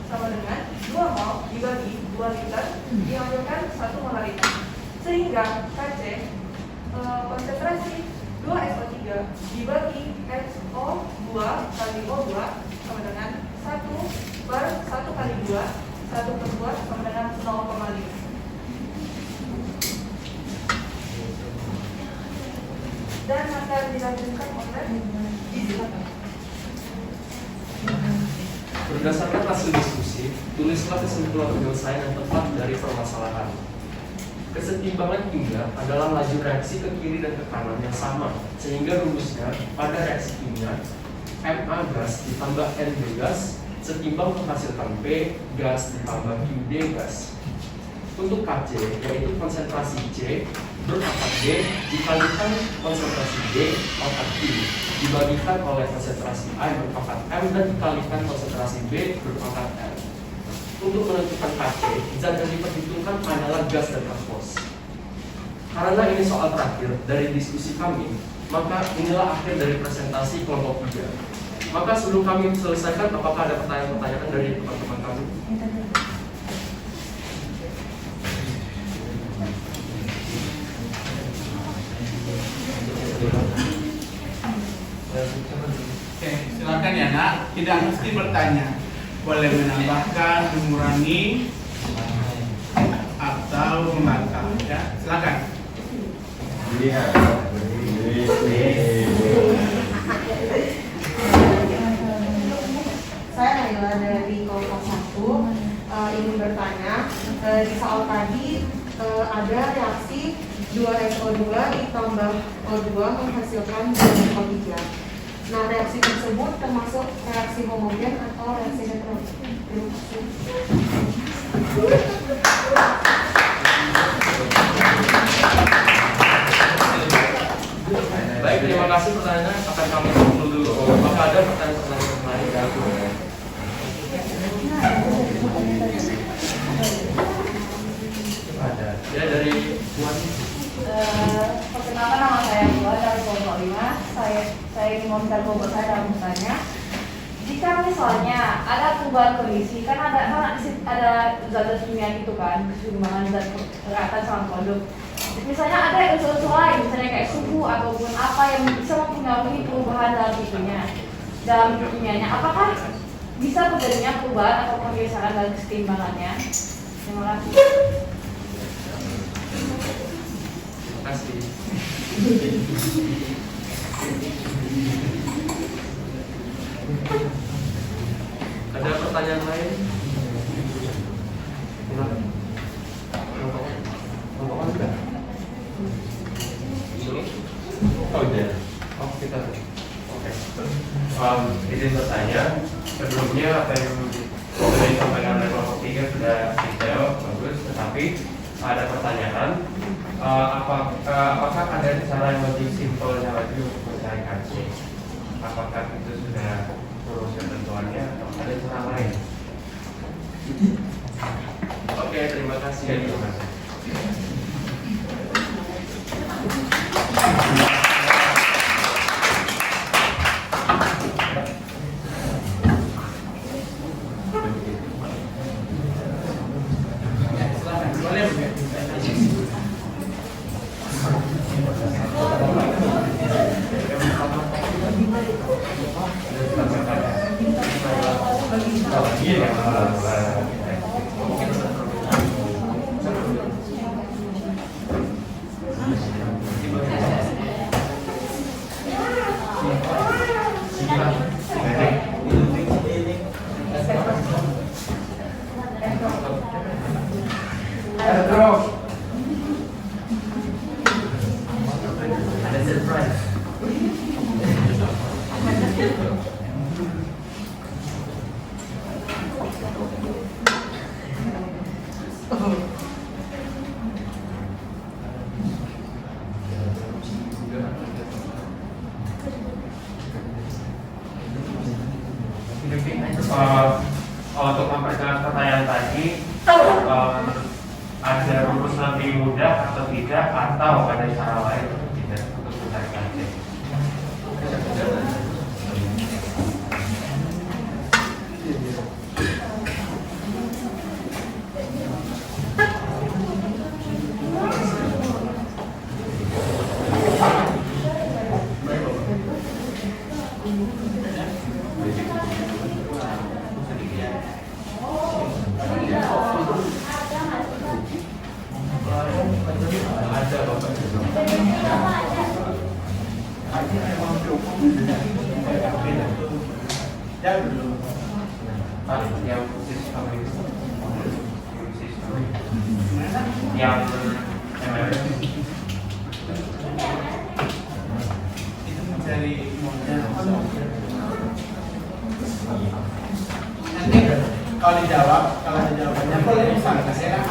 sama dengan 2 mol dibagi 2 liter dihasilkan 1 molaritas. Sehingga KC konsentrasi 2SO3 dibagi SO2 kali O2 sama dengan 1 per 1 kali 2 1 per 2 sama dengan 0,5. Dan akan dilanjutkan oleh Berdasarkan hasil diskusi, tulislah kesimpulan penyelesaian yang tepat dari permasalahan. Kesetimbangan kimia adalah laju reaksi ke kiri dan ke kanan yang sama, sehingga rumusnya pada reaksi kimia Ma gas ditambah Nb gas setimbang menghasilkan B gas ditambah Qd gas. Untuk Kc, yaitu konsentrasi C berpangkat B dikalikan konsentrasi D pangkat Q dibagikan oleh konsentrasi A berpangkat M dan dikalikan konsentrasi B berpangkat N. Untuk menentukan Kc, zat yang diperhitungkan adalah gas dan aqueous. Karena ini soal terakhir dari diskusi kami, maka inilah akhir dari presentasi kelompok 3. Maka sebelum kami selesaikan, apakah ada pertanyaan-pertanyaan dari teman-teman kami? Oke, silakan ya nak. Tidak mesti bertanya. Boleh menambahkan, mengurangi, atau membantah. Ya, silakan. Saya Naila dari kelompok 1 ingin bertanya, di soal tadi ada reaksi 2SO2 ditambah O2 menghasilkan 2SO3. Nah, reaksi tersebut termasuk reaksi homogen atau reaksi heterogen? Terima kasih. Baik, terima kasih pertanyaannya. Akan kami tunggu dulu. Apakah ada pertanyaan-pertanyaan lain? Ada. Ya, dari Puan. Perkenalkan, nama saya Buat dari kelompok 5. Saya ingin meminta kelompok saya dalam bertanya. Jika misalnya ada perubahan kondisi, kan ada zat-zat kimia gitu kan, keseimbangan zat reaktan sama produk. Misalnya ada unsur-unsur lain, misalnya kayak suhu ataupun apa yang bisa mempengaruhi perubahan dalam itunya, dalam kimianya. Apakah bisa terjadinya perubahan atau pergeseran dalam keseimbangannya? Terima kasih. Terima kasih. Ada pertanyaan lain? Silakan. Rombongan sudah? Oh iya. Oh kita. Oke. Izin bertanya. Sebelumnya apa yang sudah disampaikan oleh kelompok 3 sudah detail, bagus. Tetapi ada pertanyaan. Apakah ada cara yang lebih simpelnya lagi untuk mencari KC? Apakah itu sudah rumus ketentuannya atau ada cara lain? Oke, terima kasih. Terima kasih. Untuk memperjelas pertanyaan tadi, ada rumus lebih mudah atau tidak, atau ada cara lain atau tidak untuk mencari KC? Yang itu mencari model. Nanti kalau dijawab, kalau ada jawabannya boleh misalkan ya.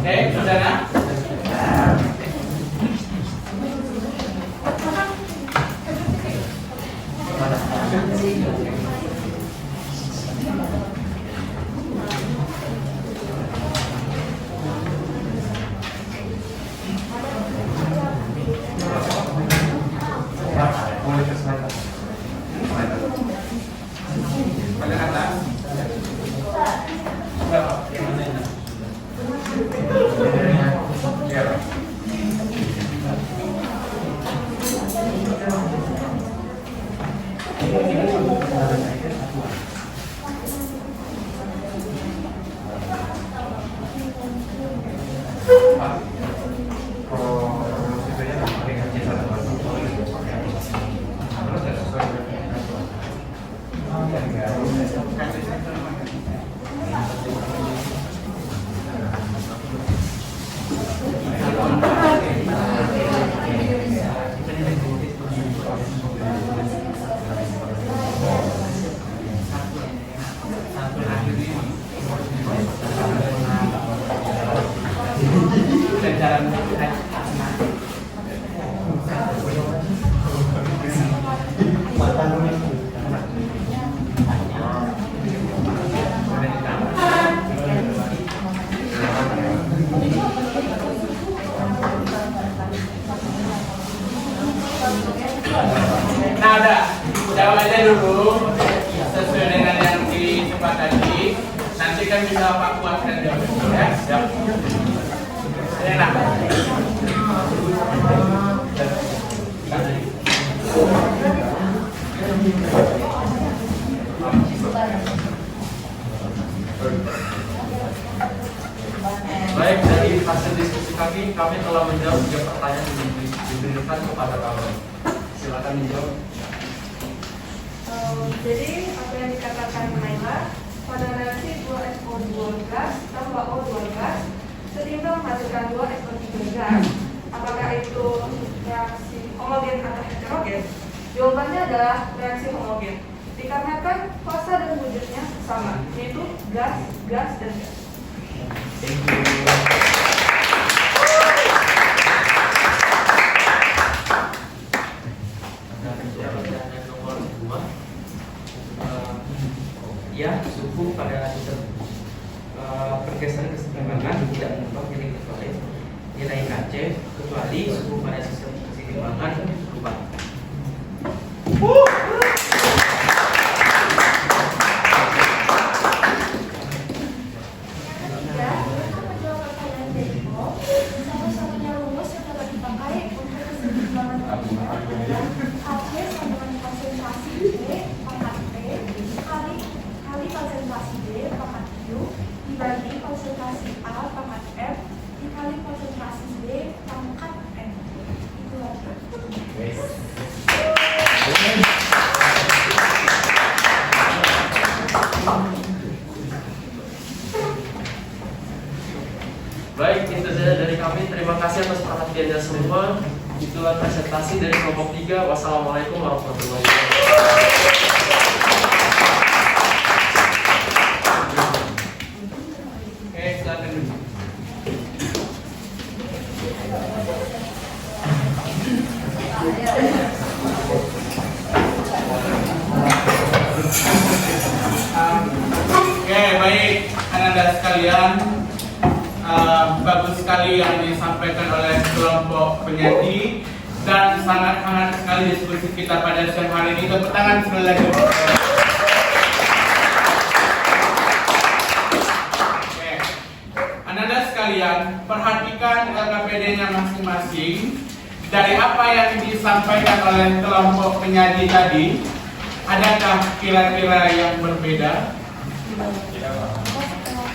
Oke, saudara. dan nah udah jawab aja dulu sesuai dengan yang disepakati. Nanti kan bisa Pak kuatkan jawab itu ya. Siap. Enak. Baik, dari hasil diskusi kami telah menjawab 3 pertanyaan yang diberikan kepada kami. Silakan dijawab. Jadi apa yang dikatakan Naila, pada reaksi 2SO2 gas tambah O2 gas setimbang menghasilkan 2SO3 gas, apakah itu reaksi homogen atau heterogen? Jawabannya adalah reaksi homogen, dikarenakan fasa dan wujudnya sama, yaitu gas, gas, dan gas. Thank you. Pertanyaan nomor 2. Ya, suhu pada sistem pergeseran keseimbangan tidak mengubah nilai KC kecuali suhu pada sistem keseimbangan berubah. Satu-satunya rumus yang dapat dipakai untuk keseimbangan adalah AC sama dengan konsentrasi B pangkat P kali konsentrasi D pangkat Q dibagi konsentrasi A pangkat F dikali konsentrasi D pangkat N. Itu aja. Baik, itu saja dari kami. Terima kasih atas perhatiannya semua. Itulah presentasi dari kelompok 3. Wassalamualaikum warahmatullahi wabarakatuh. oke, silakan. Oke, baik anak-anak sekalian, bagus sekali yang disampaikan oleh kelompok penyaji dan sangat hangat sekali diskusi kita pada siang hari ini. Tepuk tangan sekali lagi. Oke, anak-anak sekalian, perhatikan LKPD-nya masing-masing. Dari apa yang disampaikan oleh kelompok penyaji tadi, adakah kira-kira yang berbeda?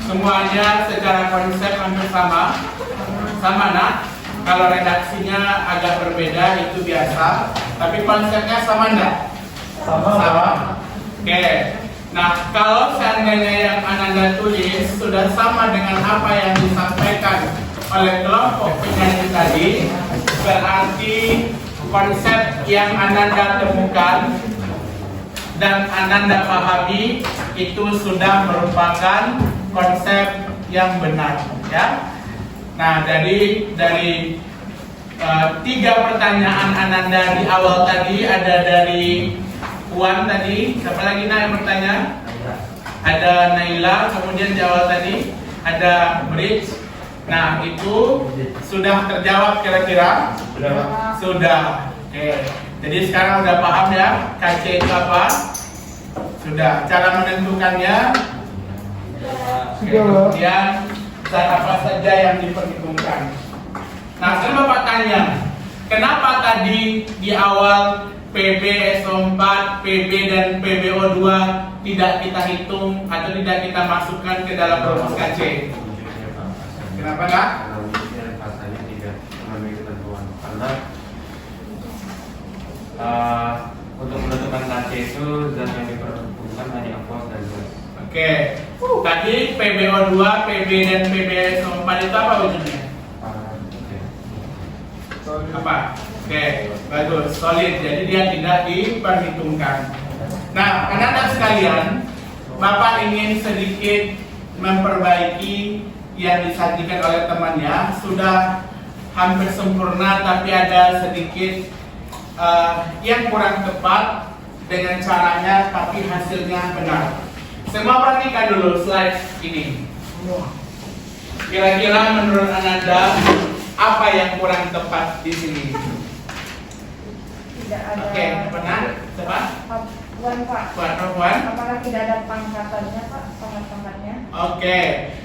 Semuanya secara konsep hampir sama, nak. Kalau redaksinya agak berbeda itu biasa, tapi konsepnya sama enggak? Sama. Oke. Nah, kalau seandainya yang Ananda tulis sudah sama dengan apa yang disampaikan oleh kelompok penyaji tadi, berarti konsep yang Ananda temukan dan Ananda pahami itu sudah merupakan konsep yang benar, ya. Nah, dari 3 pertanyaan Ananda di awal tadi, ada dari Puan tadi, siapa lagi yang bertanya? Ada Naila, kemudian di awal tadi ada Bridge. Nah, itu sudah terjawab kira-kira? Sudah. Oke. Jadi sekarang udah paham ya KC itu apa? Sudah. Cara menentukannya? Oke, kemudian zat apa saja yang diperhitungkan. Nah, sekarang Bapak tanya, kenapa tadi di awal PbSO4, Pb dan PbO2 tidak kita hitung atau tidak kita masukkan ke dalam rumus KC? Kenapa enggak? Rasanya tidak memenuhi ketentuan karena untuk menentukan KC itu zat yang diperhitungkan hanya aqueous dan gas. Oke, tadi PbO2, Pb dan PbSO4 itu apa wujudnya? Apa? Oke, bagus, solid. Jadi dia tidak diperhitungkan. Nah, anak-anak sekalian, Bapak ingin sedikit memperbaiki yang disajikan oleh temannya. Sudah hampir sempurna, tapi ada sedikit yang kurang tepat dengan caranya, tapi hasilnya benar. Semua perhatikan dulu slide ini. Kira-kira menurut Ananda apa yang kurang tepat di sini? Tidak ada. Oke, benar? Coba. Wan Pak. Wan. Apakah tidak ada pangkatannya Pak? Pangkat-pangkatnya? Oke,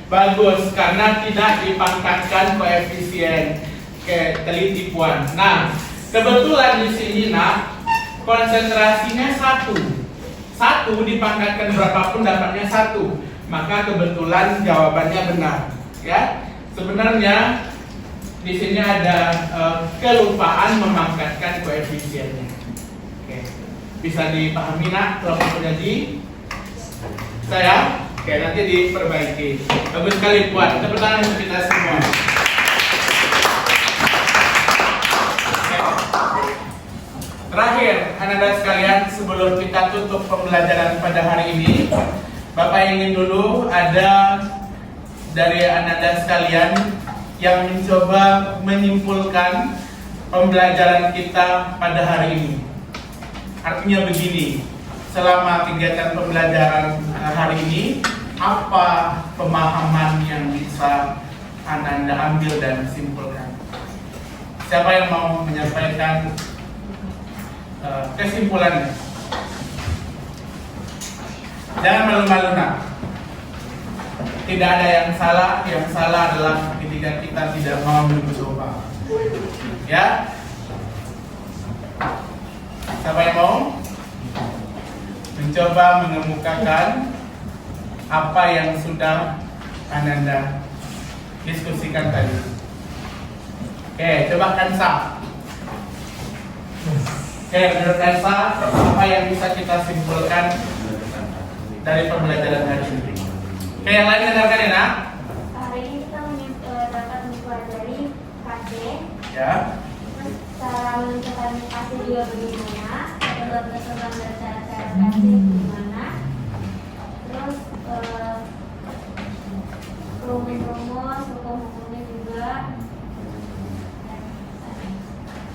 bagus, karena tidak dipangkatkan koefisien. Oke, teliti Puan. Nah, kebetulan di sini konsentrasinya 1 dipangkatkan berapapun dapatnya 1, maka kebetulan jawabannya benar. Ya, sebenarnya di sini ada kelupaan memangkatkan koefisiennya. Oke, bisa dipahami kalau terjadi saya. Oke, nanti diperbaiki. Bagus sekali Puan. Tepuk tangan untuk kita semua. Terakhir, Ananda sekalian, sebelum kita tutup pembelajaran pada hari ini, Bapak ingin dulu ada dari Ananda sekalian yang mencoba menyimpulkan pembelajaran kita pada hari ini. Artinya begini, selama kegiatan pembelajaran hari ini, apa pemahaman yang bisa Ananda ambil dan simpulkan? Siapa yang mau menyampaikan kesimpulannya? Jangan malu-malu nak. Tidak ada yang salah adalah ketika kita tidak mau mencoba. Ya? Siapa yang mau mencoba mengemukakan apa yang sudah Ananda diskusikan tadi? Oke, coba Kansa. Oke, menurut Kansa, apa yang bisa kita simpulkan dari pembelajaran hari ini? Oke, yang lain dengarkan ya nak. Hari ini kita dapat mempelajari KC. Ya. Terus cara menentukan KC juga bagaimana, ketentuan dan cara-cara KC bagaimana. Terus rumus-rumus, hukum-hukumnya juga.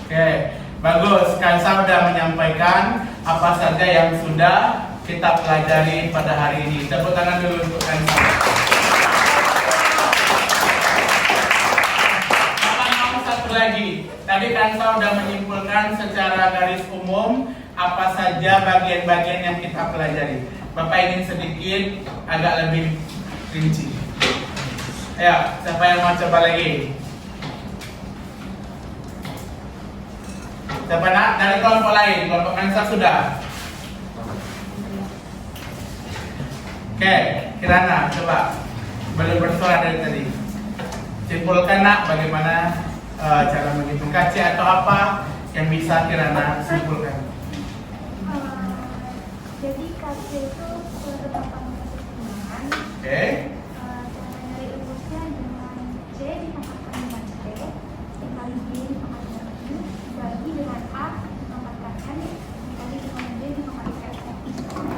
Oke, bagus. Kansa sudah menyampaikan apa saja yang sudah kita pelajari pada hari ini. Tepuk tangan dulu untuk Kansa. Bapak mau satu lagi. Tadi Kansa sudah menyimpulkan secara garis umum apa saja bagian-bagian yang kita pelajari. Bapak ingin sedikit agak lebih rinci. Ayo, siapa yang mau coba lagi? Siapa nak? Dari kelompok lain, kelompok Kansa sudah. Oke, Kirana, coba belum bersuara dari tadi. Simpulkan nak bagaimana cara menghitung KC atau apa yang bisa Kirana simpulkan. Jadi KC itu ketetapan keseimbangan. Oke. Cara dari rumusnya dengan C ditambahkan dengan C, dikali B ditambahkan dengan I, dibagi dengan A ditambahkan N, dikali dengan B ditambahkan N.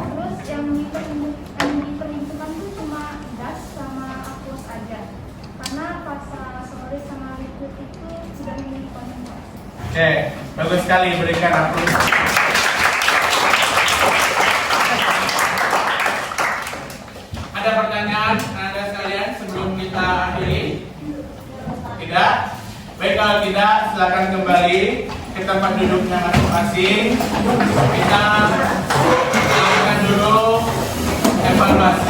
Terus yang diperhitungkan itu cuma gas sama aqueous aja, karena pasta solid sama liquid itu sudah memiliki konsentrat. Oke, bagus sekali, berikan aplaus. Ada pertanyaan Anda sekalian sebelum kita akhiri? Tidak? Baik, kalau tidak silakan kembali ke tempat duduknya masing-masing. Kita lakukan dulu evaluasi.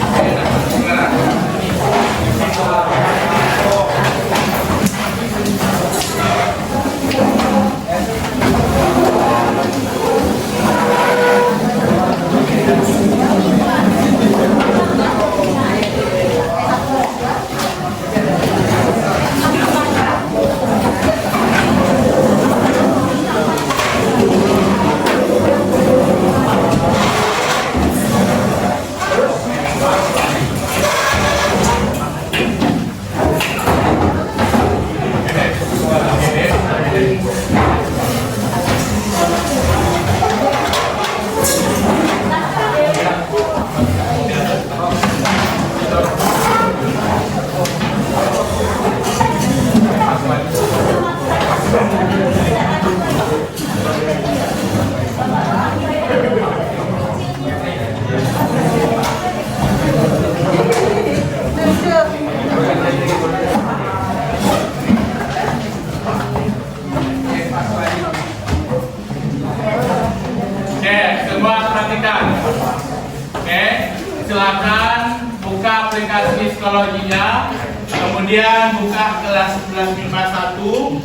aplikasi psikologinya, kemudian buka kelas 1151,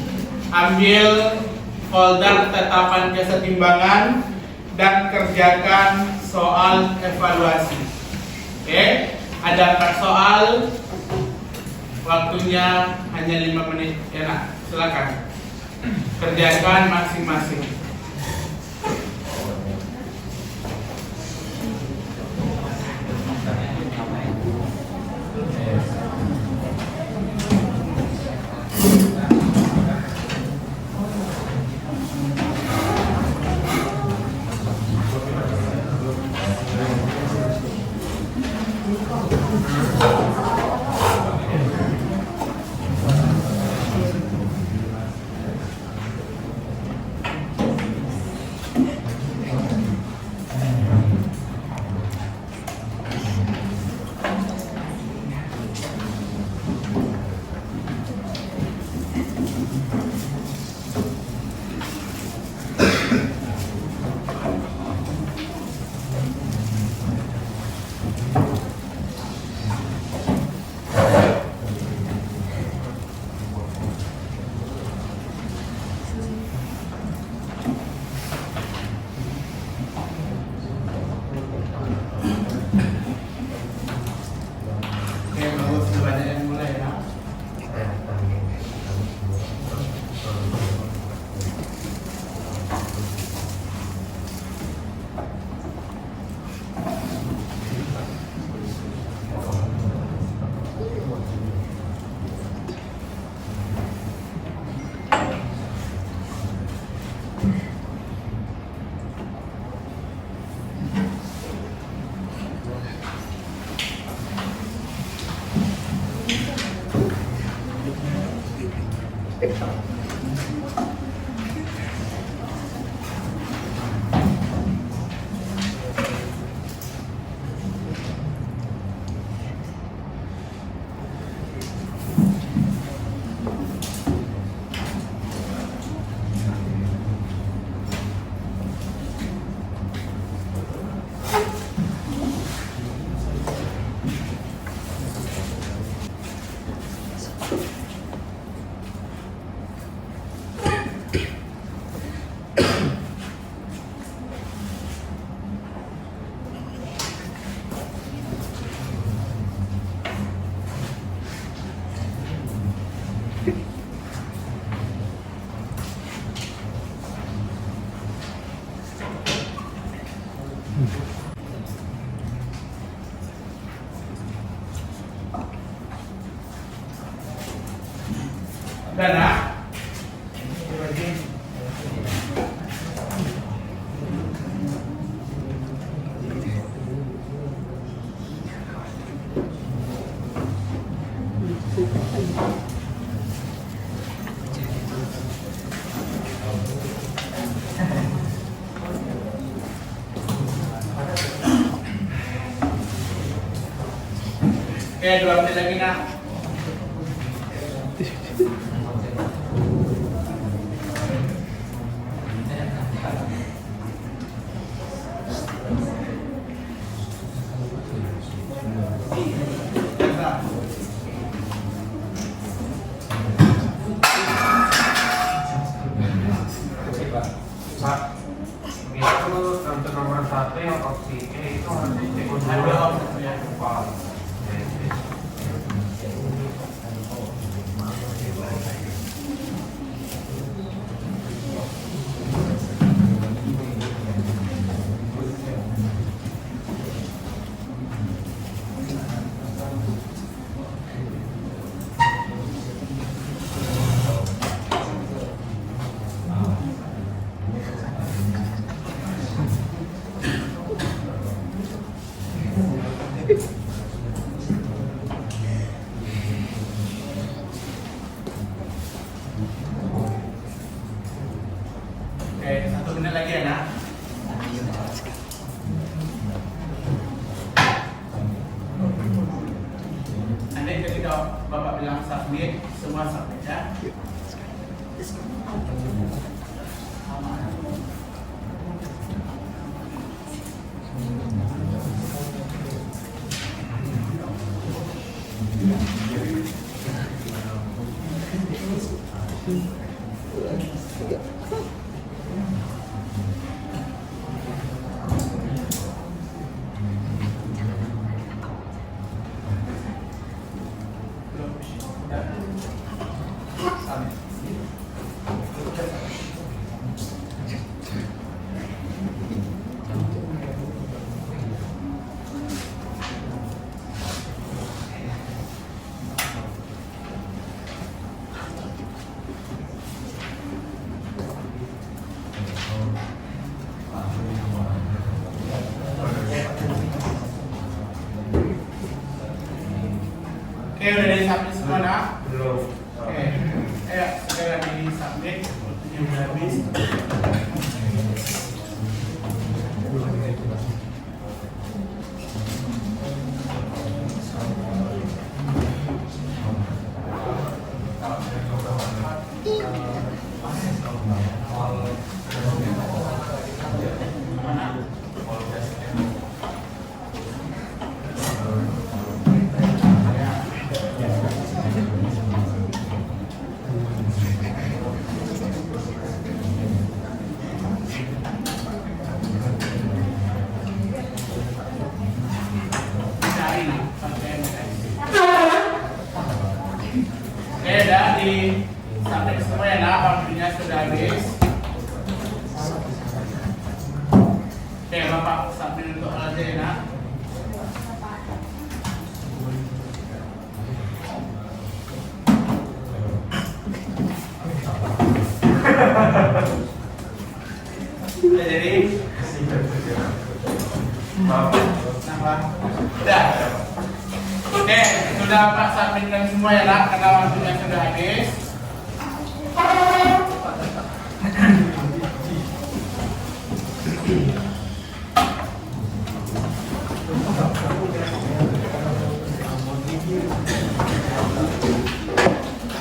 ambil folder tetapan kesetimbangan dan kerjakan soal evaluasi. Oke, ada 4 soal, waktunya hanya 5 menit. Ya nak, silakan kerjakan masing-masing. Dana. Oke, 2 menit lagi nak. Pak, itu untuk nomor 1 yang opsi E itu harus ikut Ada dulu. ya. Pak. Oke, 1 menit lagi ya nak. Nanti ketika Bapak bilang submit, semua submit ya. Oke, udah di-submit semua nak? Belum. Oke, ayo segera di-submit. Waktunya udah habis. Oke, udah di-submit semua ya nak, waktunya sudah habis. Oke, Bapak submit untuk alatnya ya nak. Udah jadi? Maaf. Kenapa? Udah. Oke, sudah Pak submitkan semua ya nak, karena waktunya sudah habis.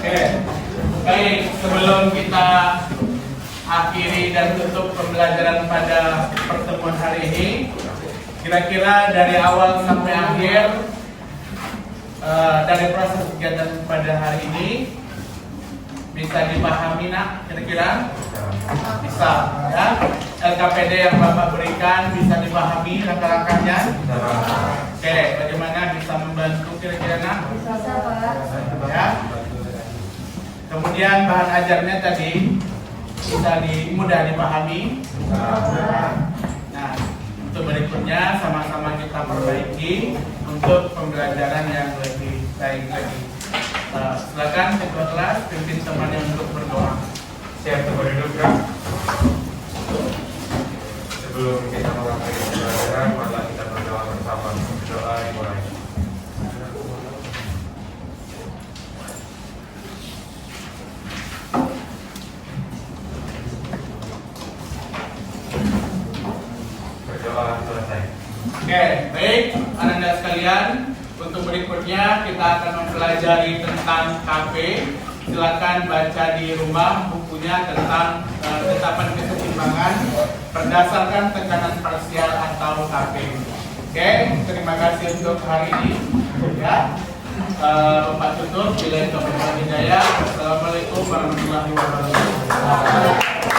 Oke, baik, sebelum kita akhiri dan tutup pembelajaran pada pertemuan hari ini, kira-kira dari awal sampai akhir dari proses kegiatan pada hari ini bisa dipahami nak, kira-kira bisa ya. LKPD yang Bapak berikan bisa dipahami langkah-langkahnya. Oke, bagaimana bisa membantu kira-kira nak? Bisa Pak. Ya. Kemudian bahan ajarnya tadi bisa mudah dipahami. Nah, untuk berikutnya sama-sama kita perbaiki untuk pembelajaran yang lebih baik lagi. Silakan ketua kelas pimpin temannya untuk berdoa. Siap untuk duduk kan? Sebelum kita mengakhiri pembelajaran, mari kita berdoa bersama. Doa dimulai. Berdoa selesai. Oke, baik, anak-anak sekalian. Untuk berikutnya kita akan mempelajari tentang KP. Silakan baca di rumah bukunya tentang ketetapan kesetimbangan berdasarkan tekanan parsial atau KP. Oke, terima kasih untuk hari ini. Ya, Bapak tutup. Bila itu Hidayah. Assalamualaikum warahmatullahi wabarakatuh.